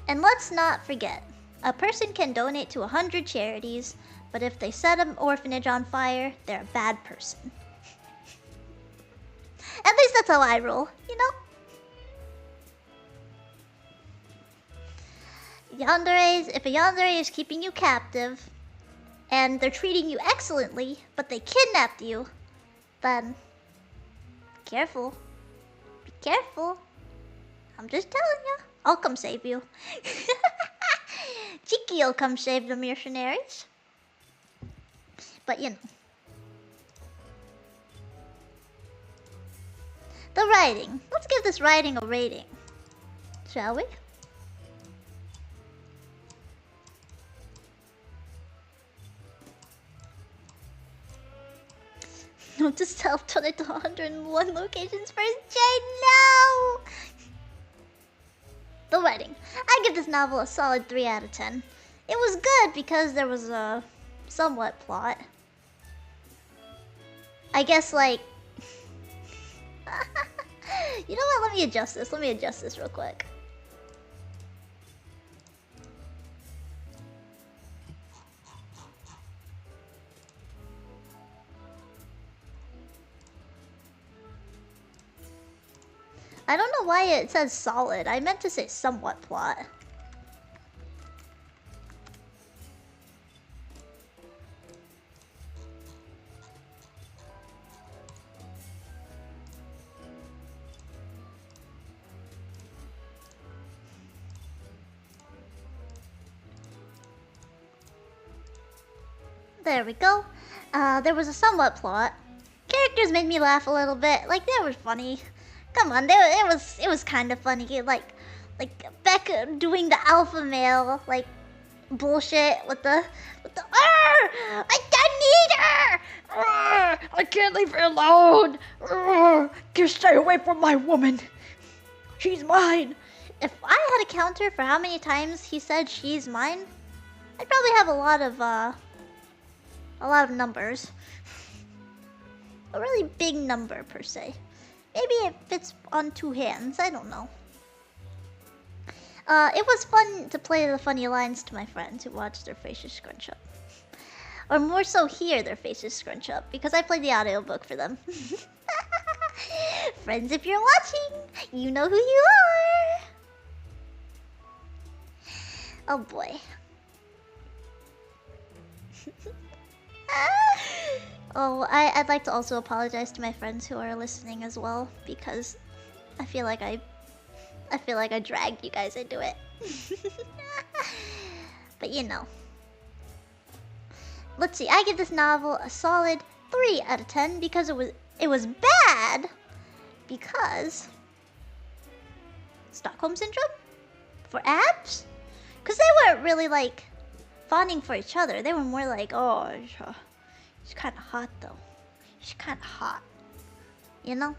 A: And let's not forget, a person can donate to 100 charities, but if they set an orphanage on fire, they're a bad person. At least that's how I roll, you know? Yanderes, if a yandere is keeping you captive, and they're treating you excellently, but they kidnapped you, then careful. Be careful. I'm just telling you. I'll come save you. Chiki'll come save the mercenaries. But you know. The writing. Let's give this writing a rating. Shall we? Note to self, turn it to 101 locations first. Jay, no! The Wedding. I give this novel a solid 3 out of 10. It was good because there was a somewhat plot. I guess, like... You know what? Let me adjust this. Let me adjust this real quick. know why it says solid. I meant to say somewhat plot. There we go. There was a somewhat plot. Characters made me laugh a little bit. Like, they were funny. Come on, it was kind of funny. Like Beck doing the alpha male, like, bullshit with the I need her! I can't leave her alone! Just stay away from my woman. She's mine. If I had a counter for how many times he said she's mine, I'd probably have a lot of numbers. A really big number, per se. Maybe it fits on 2 hands, I don't know. It was fun to play the funny lines to my friends who watched their faces scrunch up. Or more so hear their faces scrunch up, because I played the audiobook for them. Friends, if you're watching, you know who you are! Oh boy. Oh, I'd like to also apologize to my friends who are listening as well, because I feel like I dragged you guys into it. But you know. Let's see, I give this novel a solid 3 out of 10 because it was bad because Stockholm Syndrome? For abs? Because they weren't really like fawning for each other. They were more like, oh, she's kind of hot though. She's kind of hot. You know?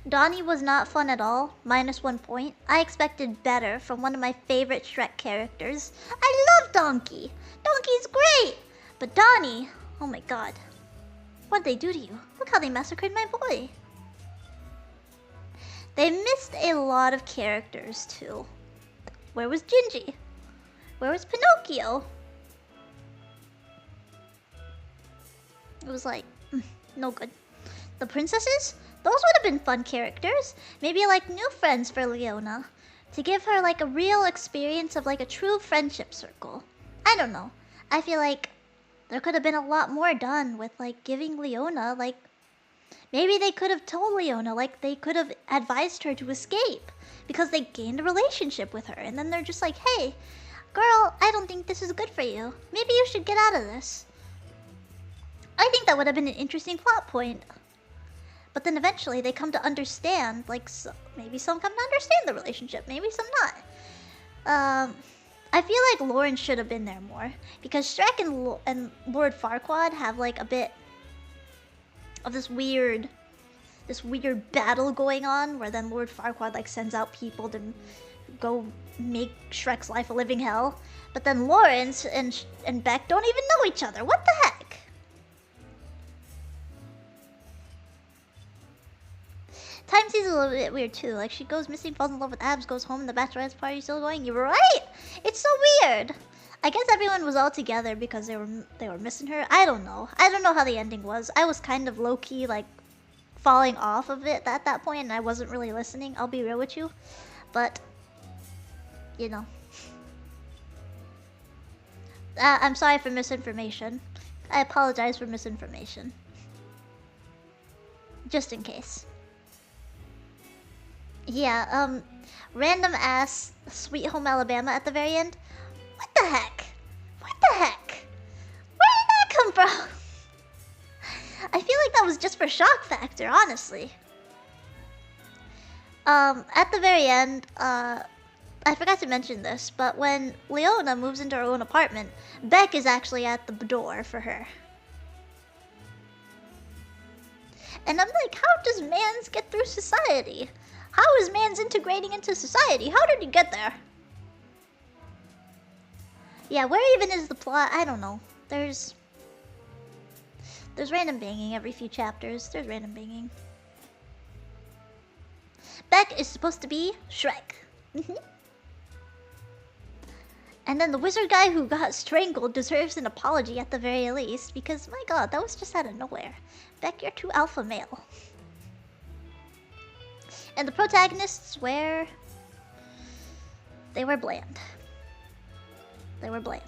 A: Donnie was not fun at all, -1 point. I expected better from one of my favorite Shrek characters. I love Donkey! Donkey's great! But Donnie, oh my god. What'd they do to you? Look how they massacred my boy. They missed a lot of characters too. Where was Gingy? Where was Pinocchio? It was like, no good. The princesses? Those would have been fun characters. Maybe like new friends for Leona. To give her like a real experience of like a true friendship circle. I don't know. I feel like there could have been a lot more done with like giving Leona like... Maybe they could have told Leona, like they could have advised her to escape. Because they gained a relationship with her. And then they're just like, hey, girl, I don't think this is good for you. Maybe you should get out of this. I think that would have been an interesting plot point. But then eventually they come to understand, like, maybe some come to understand the relationship, maybe some not. I feel like Lauren should have been there more. Because Shrek and Lord Farquaad have, like, a bit of this weird battle going on, where then Lord Farquaad, like, sends out people to go make Shrek's life a living hell. But then Lawrence and Beck don't even know each other. What the heck? Time seems a little bit weird too. Like she goes missing, falls in love with Abs, goes home, and the bachelorette's party's still going. You're right. It's so weird. I guess everyone was all together because they were missing her. I don't know. I don't know how the ending was. I was kind of low key like falling off of it at that point, and I wasn't really listening. I'll be real with you, but you know, I'm sorry for misinformation. I apologize for misinformation. Just in case. Yeah, random ass Sweet Home Alabama at the very end. What the heck? What the heck? Where did that come from? I feel like that was just for shock factor, honestly. At the very end, I forgot to mention this, but when Leona moves into her own apartment, Beck is actually at the door for her. And I'm like, how does Mans get through society? How is Mans integrating into society? How did he get there? Yeah, where even is the plot? I don't know. There's random banging every few chapters. There's random banging. Beck is supposed to be Shrek. And then the wizard guy who got strangled deserves an apology at the very least, because my god, that was just out of nowhere. Beck, you're too alpha male. And the protagonists were... they were bland. They were bland.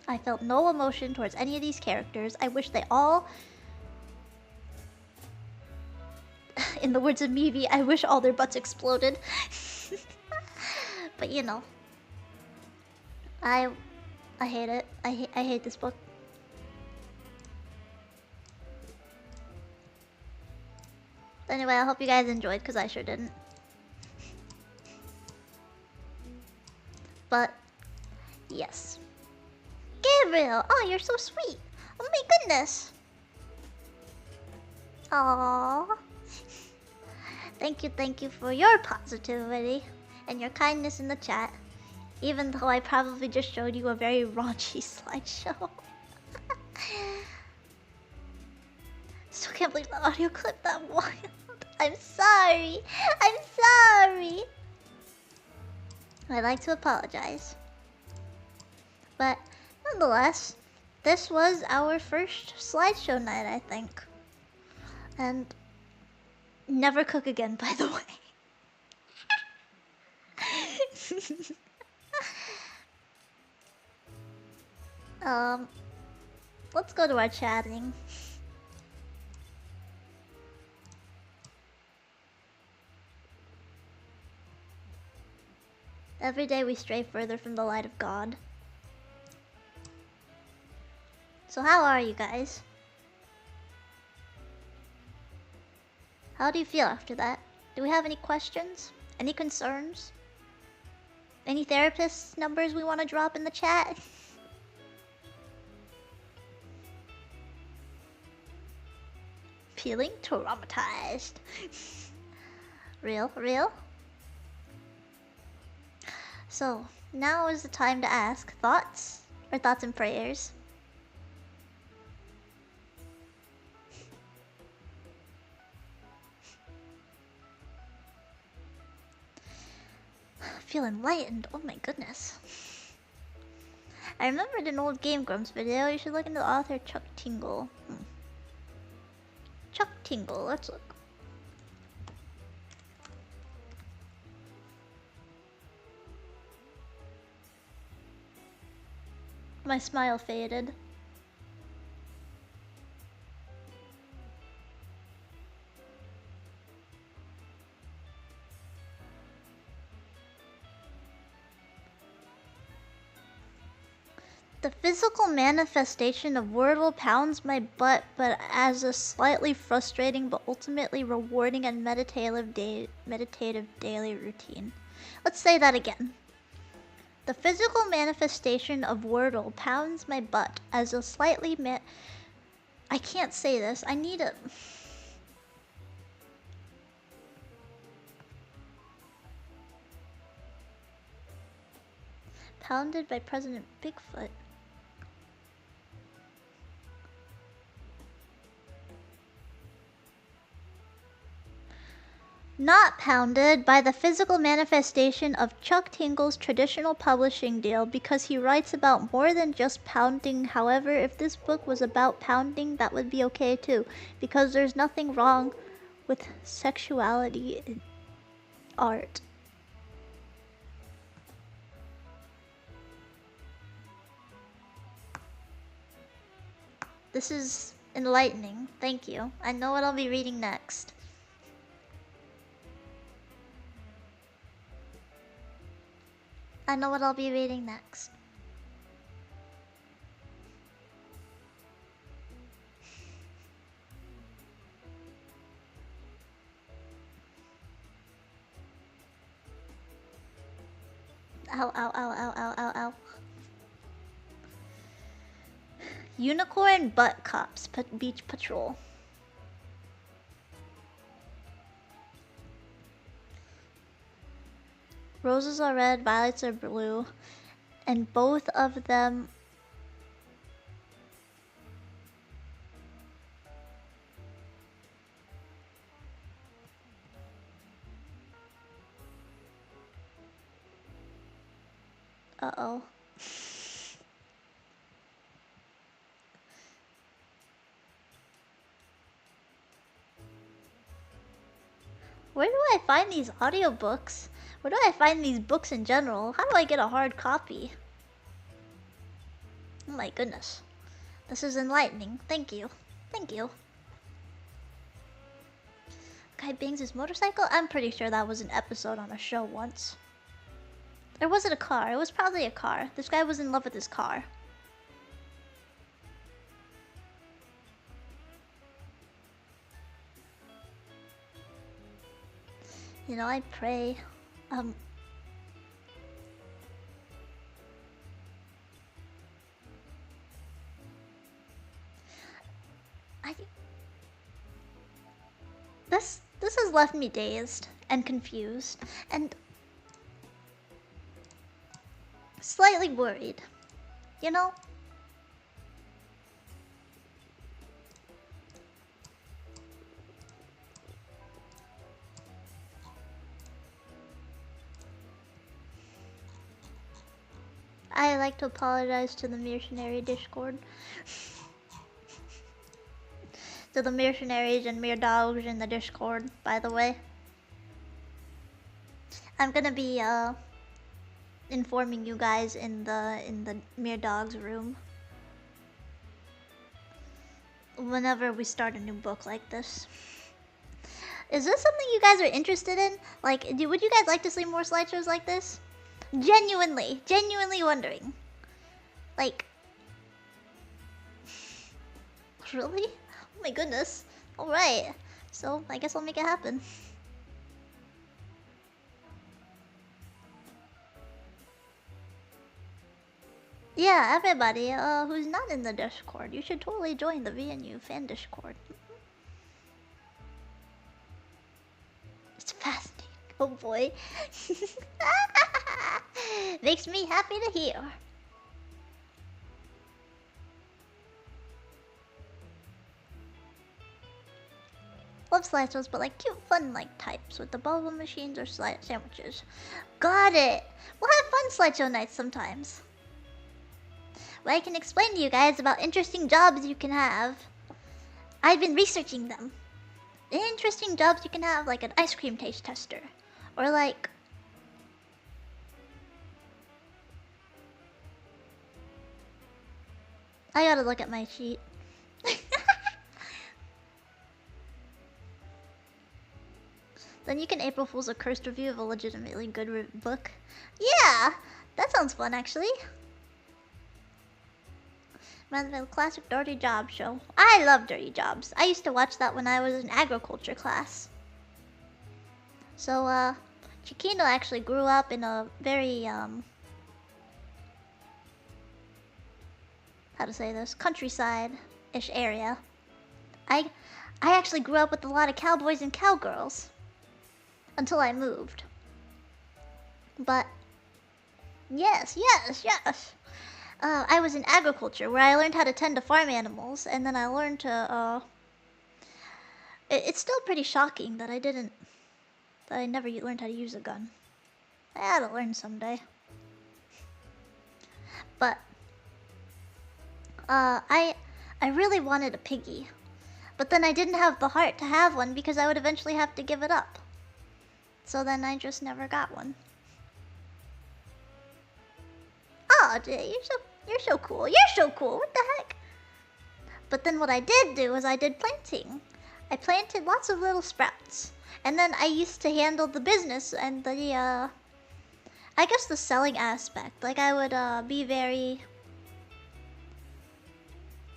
A: I felt no emotion towards any of these characters. I wish they all... in the words of Mivi, I wish all their butts exploded. But you know. I hate it. I hate this book. Anyway, I hope you guys enjoyed, because I sure didn't. But, yes. Gabriel! Oh, you're so sweet! Oh my goodness! Aww. Thank you for your positivity and your kindness in the chat. Even though I probably just showed you a very raunchy slideshow. Still can't believe the audio clip that wild. I'm sorry. I'm sorry. I'd like to apologize. But nonetheless, this was our first slideshow night, I think. And never cook again, by the way. Let's go to our chatting. Every day we stray further from the light of God. So how are you guys? How do you feel after that? Do we have any questions? Any concerns? Any therapist numbers we want to drop in the chat? Feeling traumatized. Real? So, now is the time to ask thoughts or thoughts and prayers. Feel enlightened, oh my goodness. I remembered an old Game Grumps video. You should look into the author Chuck Tingle. Chuck Tingle, let's look. My smile faded. The physical manifestation of Wordle pounds my butt, but as a slightly frustrating but ultimately rewarding and meditative daily routine. Let's say that again. The physical manifestation of Wordle pounds my butt as a slightly I can't say this. I need a... Pounded by President Bigfoot. Not pounded by the physical manifestation of Chuck Tingle's traditional publishing deal because he writes about more than just pounding. However, if this book was about pounding, that would be okay too, because there's nothing wrong with sexuality in art. This is enlightening. Thank you. I know what I'll be reading next. I know what I'll be reading next. Ow, ow, ow, ow, ow, ow, ow. Unicorn Butt Cops Beach Patrol. Roses are red, violets are blue, and both of them uh-oh. Where do I find these audiobooks? Where do I find these books in general? How do I get a hard copy? Oh my goodness. This is enlightening. Thank you. Thank you. Guy bangs his motorcycle? I'm pretty sure that was an episode on a show once. Or was it a car? It was probably a car. This guy was in love with his car. You know, I pray. This has left me dazed and confused and slightly worried. You know? I like to apologize to the mercenary Discord. To the mercenaries and mere dogs in the Discord, by the way. I'm gonna be informing you guys in the mere dogs room whenever we start a new book like this. Is this something you guys are interested in? Like, would you guys like to see more slideshows like this? Genuinely wondering. Like, really? Oh my goodness. Alright. So, I guess I'll make it happen. Yeah, everybody who's not in the Discord, you should totally join the VNU fan Discord. It's fascinating. Oh boy. Makes me happy to hear. Love slideshows, but like cute fun like types with the bubble machines or sandwiches. Got it! We'll have fun slideshow nights sometimes, where I can explain to you guys about interesting jobs you can have. I've been researching them. Interesting jobs you can have, like an ice cream taste tester. Or like... I gotta look at my sheet. Then you can April Fool's a cursed review of a legitimately good book. Yeah! That sounds fun, actually. The classic Dirty Job show. I love Dirty Jobs. I used to watch that when I was in agriculture class. So, Ciccino actually grew up in a very, how to say this? Countryside-ish area. I actually grew up with a lot of cowboys and cowgirls. Until I moved. But, yes. I was in agriculture, where I learned how to tend to farm animals, and then I learned to, it's still pretty shocking that I never learned how to use a gun. I had to learn someday. But, I really wanted a piggy. But then I didn't have the heart to have one because I would eventually have to give it up. So then I just never got one. Oh, Jay, you're so cool. You're so cool. What the heck? But then what I did do is I did planting. I planted lots of little sprouts. And then I used to handle the business and the, I guess the selling aspect. Like I would, be very...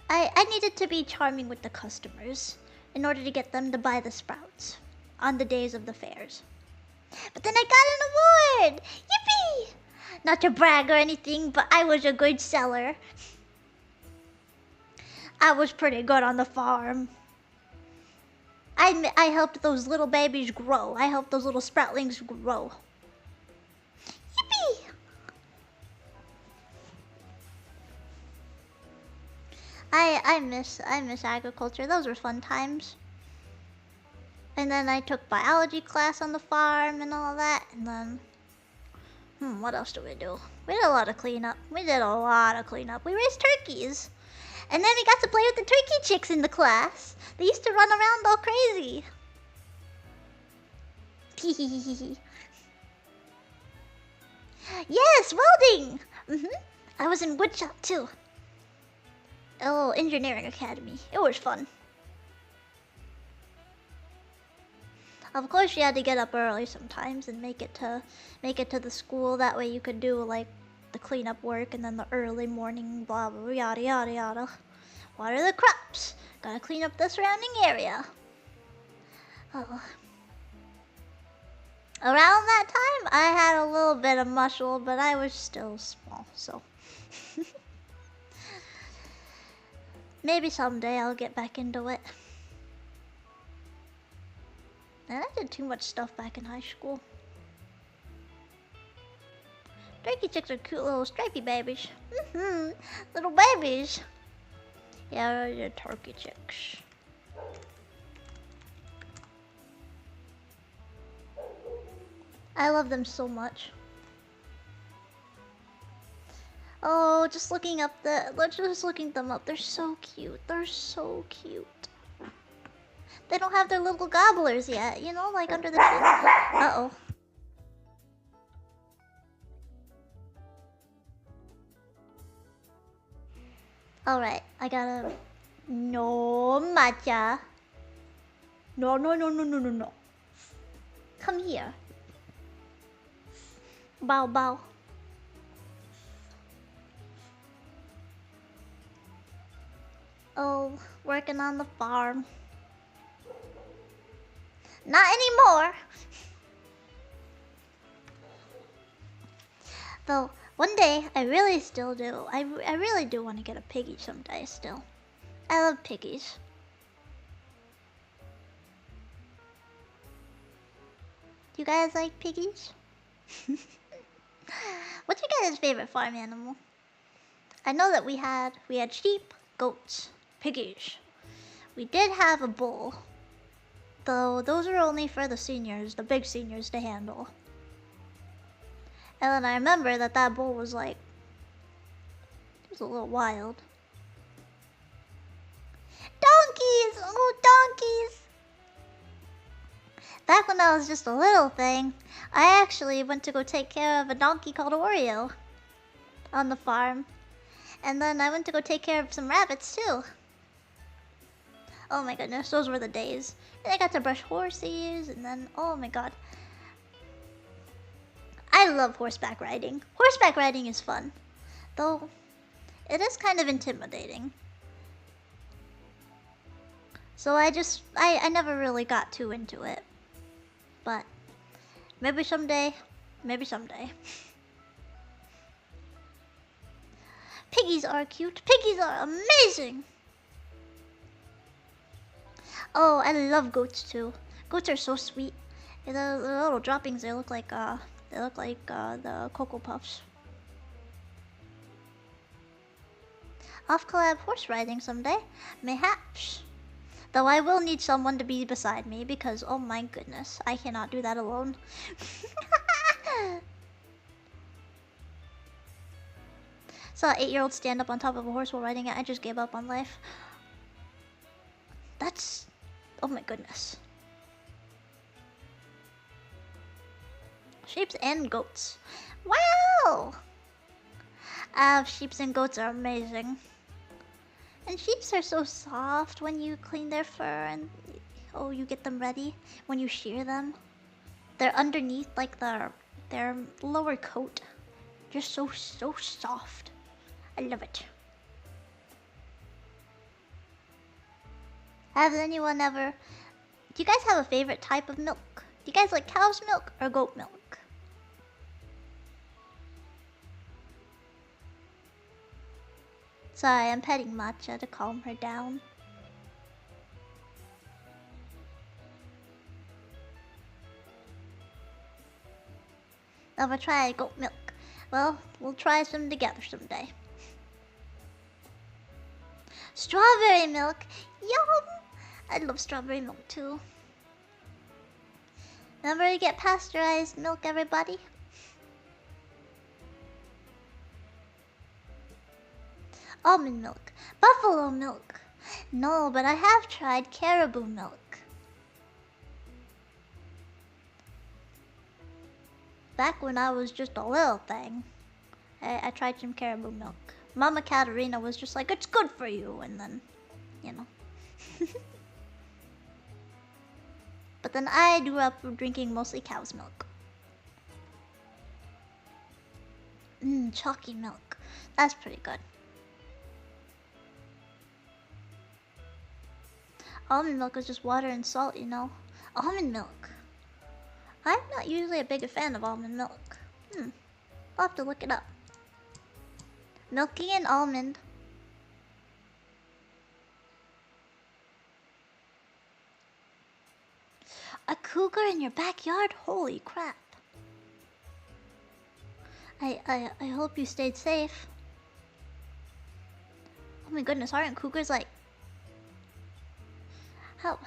A: I needed to be charming with the customers in order to get them to buy the sprouts on the days of the fairs. But then I got an award! Yippee! Not to brag or anything, but I was a good seller. I was pretty good on the farm. I helped those little babies grow. I helped those little sproutlings grow. Yippee! I miss agriculture. Those were fun times. And then I took biology class on the farm and all that. And then, what else do we do? We did a lot of cleanup. We raised turkeys. And then we got to play with the turkey chicks in the class. They used to run around all crazy. Yes, welding! I was in woodshop too. A little engineering academy. It was fun. Of course, you had to get up early sometimes and make it to the school. That way, you could do like the cleanup work and then the early morning blah blah yada yada yada. Water the crops. Gotta clean up the surrounding area. Oh. Around that time, I had a little bit of muscle, but I was still small, so. Maybe someday I'll get back into it. And I did too much stuff back in high school. Turkey chicks are cute little stripy babies. Little babies. Yeah, they're turkey chicks. I love them so much. Oh, just looking them up. They're so cute. They're so cute. They don't have their little gobblers yet, you know, like under the chin. Uh-oh. Alright, I gotta... No, matcha. No, no, no, no, no, no, no. Come here. Bow, bow. Oh, working on the farm. Not anymore. Though, one day, I really still do. I really do want to get a piggy someday still. I love piggies. Do you guys like piggies? What's your guys' favorite farm animal? I know that we had sheep, goats, piggies. We did have a bull. Though those are only for the seniors, the big seniors to handle. And then I remember that bull was like, it was a little wild. Donkeys! Oh, donkeys! Back when I was just a little thing, I actually went to go take care of a donkey called Oreo on the farm. And then I went to go take care of some rabbits too. Oh my goodness, those were the days. And I got to brush horses, and then, oh my god. I love horseback riding. Horseback riding is fun. Though, it is kind of intimidating. So I never really got too into it. But, maybe someday. Maybe someday. Piggies are cute. Piggies are amazing. Oh, I love goats too. Goats are so sweet. The little droppings, they look like the Cocoa Puffs. Off collab horse riding someday, mayhaps. Though I will need someone to be beside me because, oh my goodness, I cannot do that alone. Saw an 8-year-old stand up on top of a horse while riding it. I just gave up on life. That's... oh my goodness. Sheeps and goats. Wow! Sheeps and goats are amazing. And sheeps are so soft when you clean their fur and oh, you get them ready when you shear them. They're underneath like their lower coat. Just so soft. I love it. Has anyone ever... do you guys have a favorite type of milk? Do you guys like cow's milk or goat milk? Sorry, I'm petting Matcha to calm her down. Never tried goat milk. Well, we'll try some together someday. Strawberry milk! Yum! I love strawberry milk too. Remember to get pasteurized milk, everybody? Almond milk. Buffalo milk. No, but I have tried caribou milk. back when I was just a little thing, I tried some caribou milk. Mama Katterina was just like, it's good for you, and then, you know. But then I grew up drinking mostly cow's milk. Chalky milk. That's pretty good. Almond milk is just water and salt, you know. Almond milk. I'm not usually a big fan of almond milk. I'll have to look it up. Milky and almond. A cougar in your backyard? Holy crap. I hope you stayed safe. Oh my goodness, aren't cougars like... How...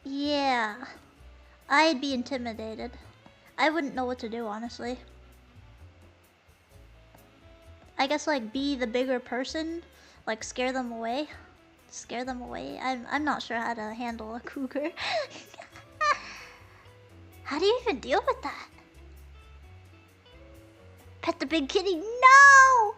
A: Yeah. I'd be intimidated. I wouldn't know what to do, honestly. I guess like be the bigger person, like scare them away. Scare them away. I'm not sure how to handle a cougar. How do you even deal with that? Pet the big kitty? No!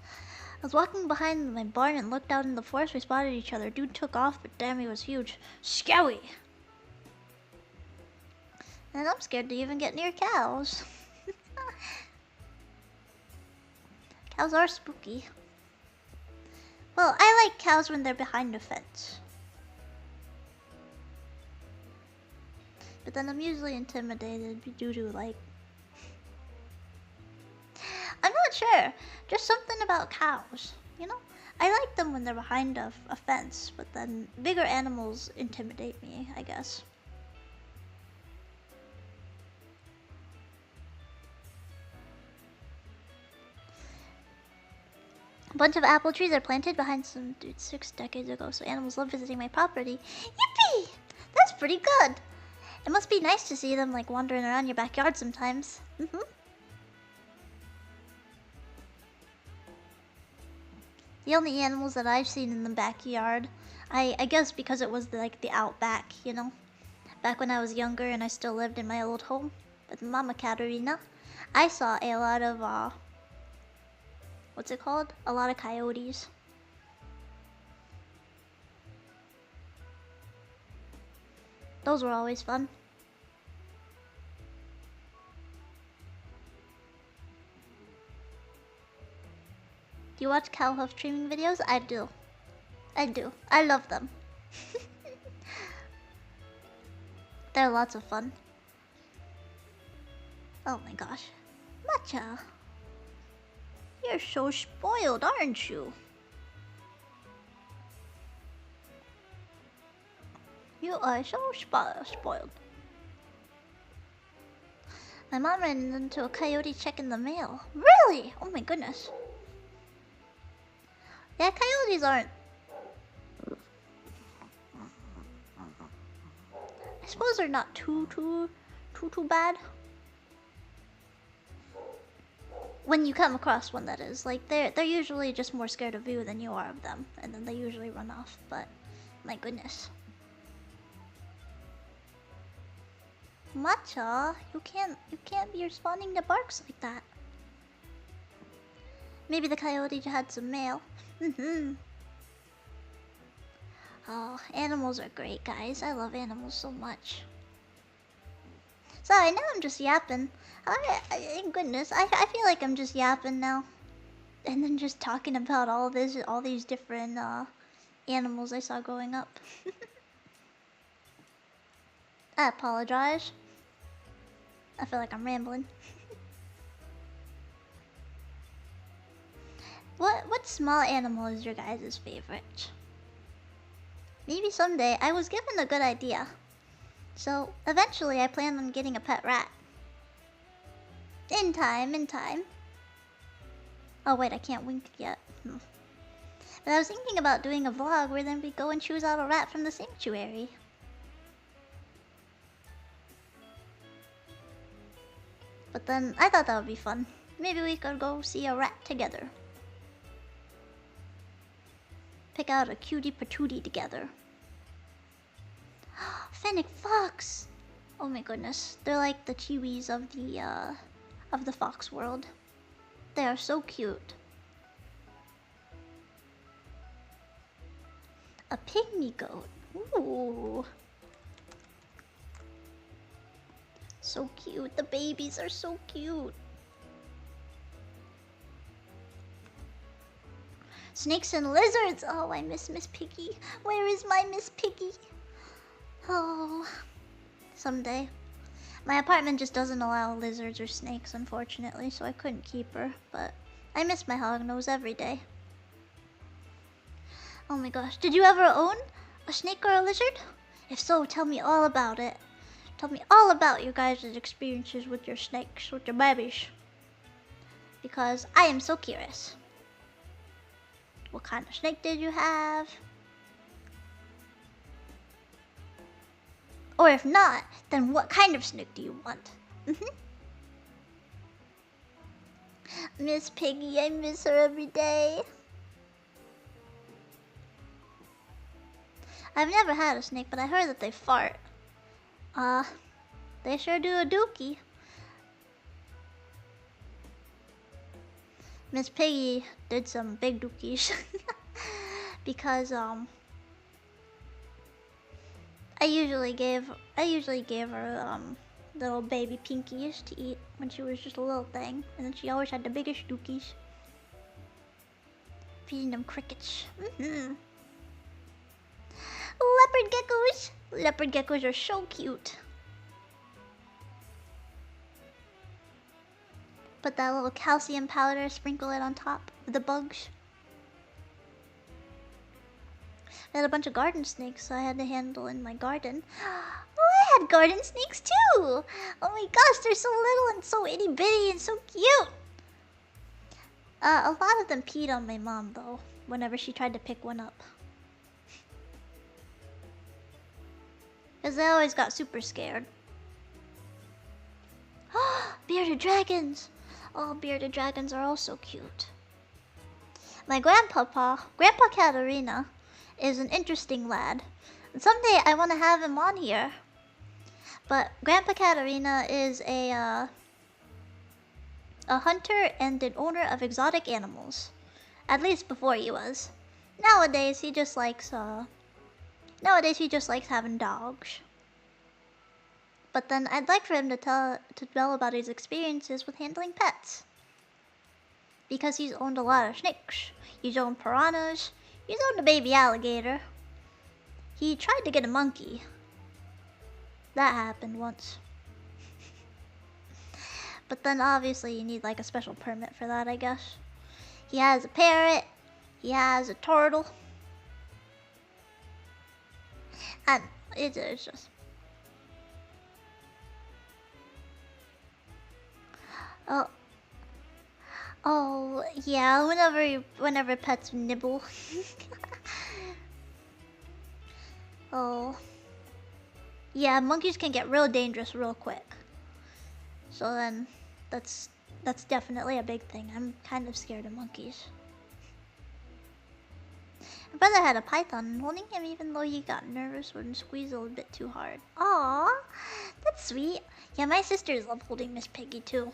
A: I was walking behind my barn and looked out in the forest. We spotted each other. Dude took off, but damn, he was huge. Scowy! And I'm scared to even get near cows. Cows are spooky. Well, I like cows when they're behind a fence. But then I'm usually intimidated due to like... I'm not sure. Just something about cows, you know? I like them when they're behind a fence, but then bigger animals intimidate me, I guess. A bunch of apple trees are planted behind some dude 6 decades ago, so animals love visiting my property. Yippee! That's pretty good! It must be nice to see them like wandering around your backyard sometimes. The only animals that I've seen in the backyard, I guess because it was like the outback, you know? Back when I was younger and I still lived in my old home with Mama Katterina, I saw a lot of, what's it called? A lot of coyotes. Those were always fun. Do you watch cow hoof trimming videos? I do. I do. I love them. They're lots of fun. Oh my gosh. Matcha. You're so spoiled, aren't you? You are so spoiled. My mom ran into a coyote checking the mail. Really? Oh my goodness. Yeah, coyotes aren't... I suppose they're not too bad. When you come across one, that is. Like, they're usually just more scared of you than you are of them. And then they usually run off, but... My goodness. Matcha, you can't be responding to barks like that. Maybe the coyote had some mail. Oh, animals are great, guys. I love animals so much. Sorry, now I'm just yapping. Goodness, I feel like I'm just yapping now. And then just talking about all these different animals I saw growing up. I apologize. I feel like I'm rambling. What small animal is your guys' favorite? Maybe someday. I was given a good idea. So eventually I plan on getting a pet rat. In time. Oh wait, I can't wink yet. But I was thinking about doing a vlog where then we go and choose out a rat from the sanctuary. But then I thought that would be fun. Maybe we could go see a rat together. pick out a cutie patootie together. Fennec fox! Oh my goodness, they're like the chiwis of the fox world. They are so cute. A pygmy goat. Ooh. So cute. The babies are so cute. Snakes and lizards. Oh, I miss Miss Piggy. Where is my Miss Piggy? Oh, someday. My apartment just doesn't allow lizards or snakes, unfortunately, so I couldn't keep her. But I miss my hognose every day. Oh my gosh. Did you ever own a snake or a lizard? If so, tell me all about it. Tell me all about your guys' experiences with your snakes, with your babies. Because I am so curious. What kind of snake did you have? Or if not, then what kind of snake do you want? Miss Piggy, I miss her every day. I've never had a snake, but I heard that they fart. They sure do a dookie. Miss Piggy did some big dookies. Because, I usually gave her, little baby pinkies to eat when she was just a little thing. And then she always had the biggest dookies. Feeding them crickets. Leopard geckos! Leopard geckos are so cute. Put that little calcium powder, sprinkle it on top of the bugs. I had a bunch of garden snakes so I had to handle in my garden. Oh, I had garden snakes too! Oh my gosh, they're so little and so itty bitty and so cute! A lot of them peed on my mom though, whenever she tried to pick one up. Because they always got super scared. Bearded dragons! Oh, bearded dragons are also cute. My Grandpa Katterina, is an interesting lad. And someday I want to have him on here. But Grandpa Katterina is a hunter and an owner of exotic animals. At least before he was. Nowadays he just likes having dogs. But then I'd like for him to tell about his experiences with handling pets. Because he's owned a lot of snakes. He's owned piranhas. He's owned a baby alligator. He tried to get a monkey. That happened once. But then obviously you need like a special permit for that, I guess. He has a parrot. He has a turtle. And it's just... Oh, yeah, whenever pets nibble. Oh. Yeah, monkeys can get real dangerous real quick. So then, that's definitely a big thing. I'm kind of scared of monkeys. My brother had a python, and holding him even though he got nervous wouldn't squeeze a little bit too hard. Aww, that's sweet. Yeah, my sisters love holding Miss Piggy too.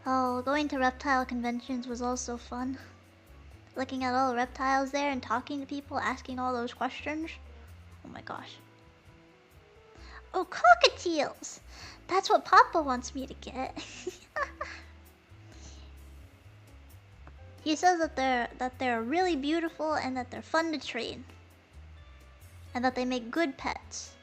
A: Oh, going to reptile conventions was also fun. Looking at all the reptiles there and talking to people, asking all those questions. Oh my gosh. Oh, cockatiels! That's what Papa wants me to get. He says that they're really beautiful and that they're fun to train. And that they make good pets.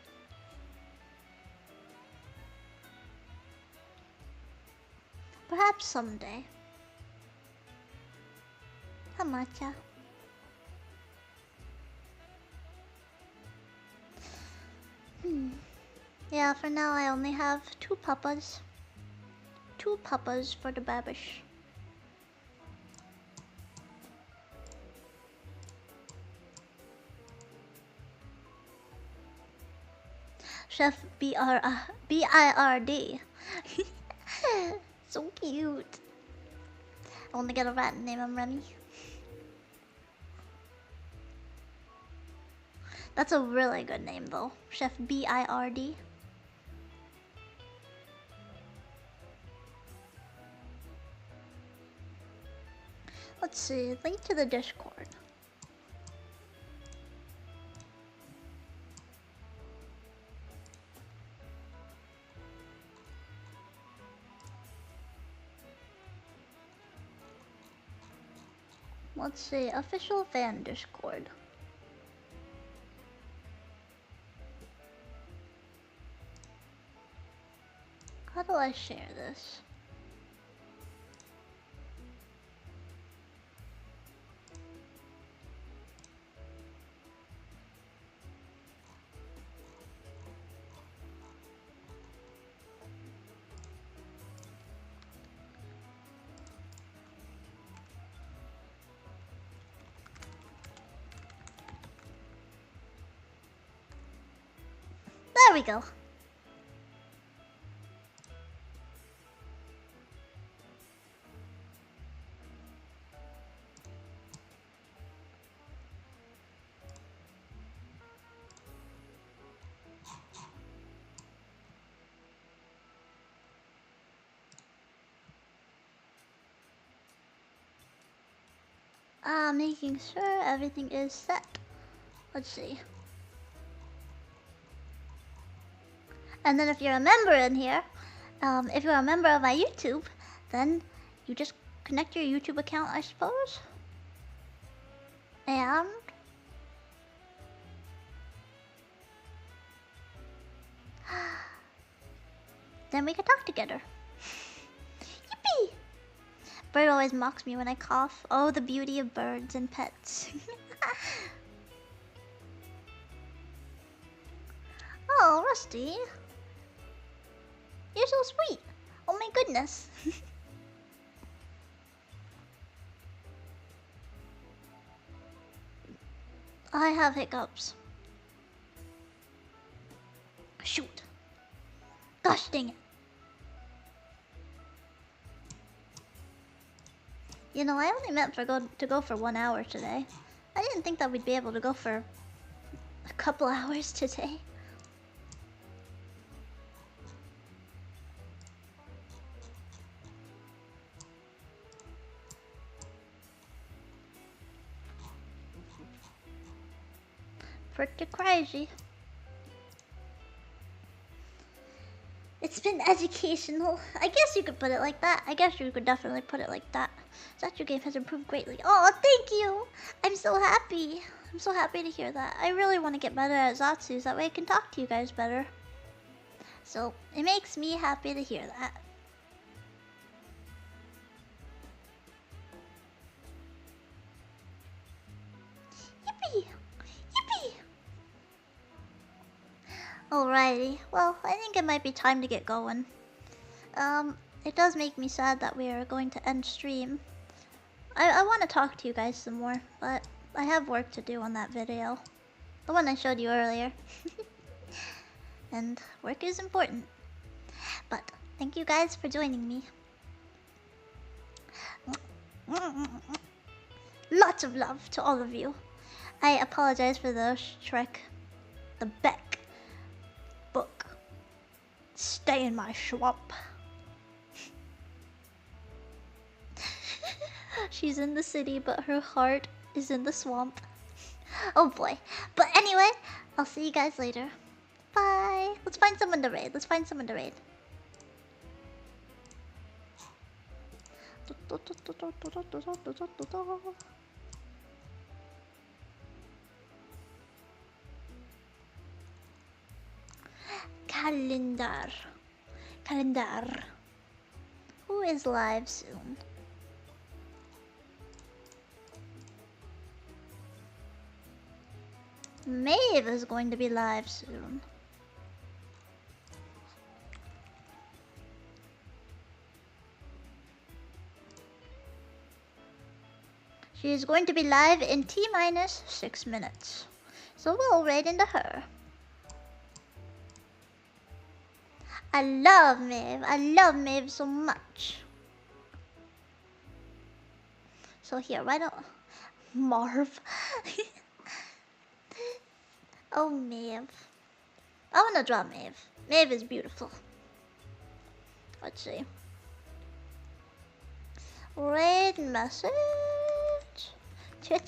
A: Perhaps someday. Hamacha. Yeah, for now I only have 2 papas. 2 papas for the babish. Chef B-I-R-D. So cute. Only get a rat and name him Remy. That's a really good name though. Chef B-I-R-D. Let's see, link to the Discord. Let's see, official fan Discord. How do I share this? There we go. Making sure everything is set. Let's see. And then if you're a member in here, if you're a member of my YouTube, then you just connect your YouTube account, I suppose. And then we can talk together. Yippee! Bird always mocks me when I cough. Oh, the beauty of birds and pets. Oh, Rusty. You're so sweet. Oh my goodness. I have hiccups. Shoot. Gosh dang it. You know, I only meant to go for 1 hour today. I didn't think that we'd be able to go for a couple hours today. Pretty crazy. It's been educational. I guess you could put it like that. I guess you could definitely put it like that. Statue game has improved greatly. Oh, thank you! I'm so happy. I'm so happy to hear that. I really want to get better at Zatsus. That way I can talk to you guys better. So, it makes me happy to hear that. Yippee! Yippee! Alrighty. Well, I think it might be time to get going. It does make me sad that we are going to end stream. I want to talk to you guys some more, but I have work to do on that video. The one I showed you earlier. And work is important. But thank you guys for joining me. Lots of love to all of you. I apologize for the the Beck book. Stay in my swamp. She's in the city, but her heart is in the swamp. Oh boy. But anyway, I'll see you guys later. Bye. Let's find someone to raid. Let's find someone to raid. Calendar. Calendar. Who is live soon? Maeve is going to be live soon. She is going to be live in T-minus 6 minutes. So we'll raid into her. I love Maeve. I love Maeve so much. So here, why don't... Marv. Oh, Maeve. I wanna draw Maeve. Maeve is beautiful. Let's see. Read message. Ciao.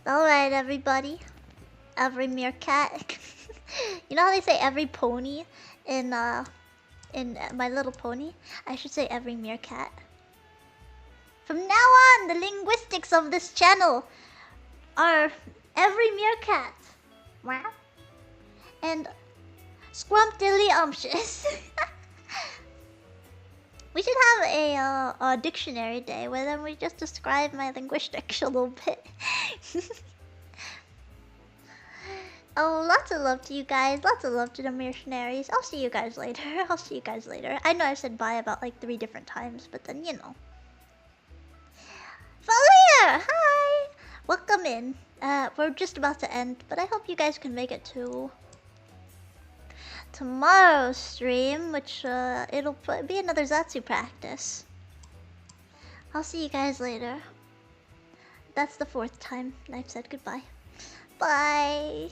A: Alright, everybody. Every meerkat. You know how they say every pony in My Little Pony? I should say every meerkat. From now on, the linguistics of this channel are every meerkat. Wow. And scrumptious. We should have a dictionary day where then we just describe my linguistics a little bit. Oh, lots of love to you guys. Lots of love to the mercenaries. I'll see you guys later. I'll see you guys later. I know I said bye about like 3 different times, but then you know. Valia! Hi! Welcome in. We're just about to end, but I hope you guys can make it to tomorrow's stream, which it'll be another Zatsu practice. I'll see you guys later. That's the 4th time I've said goodbye. Bye!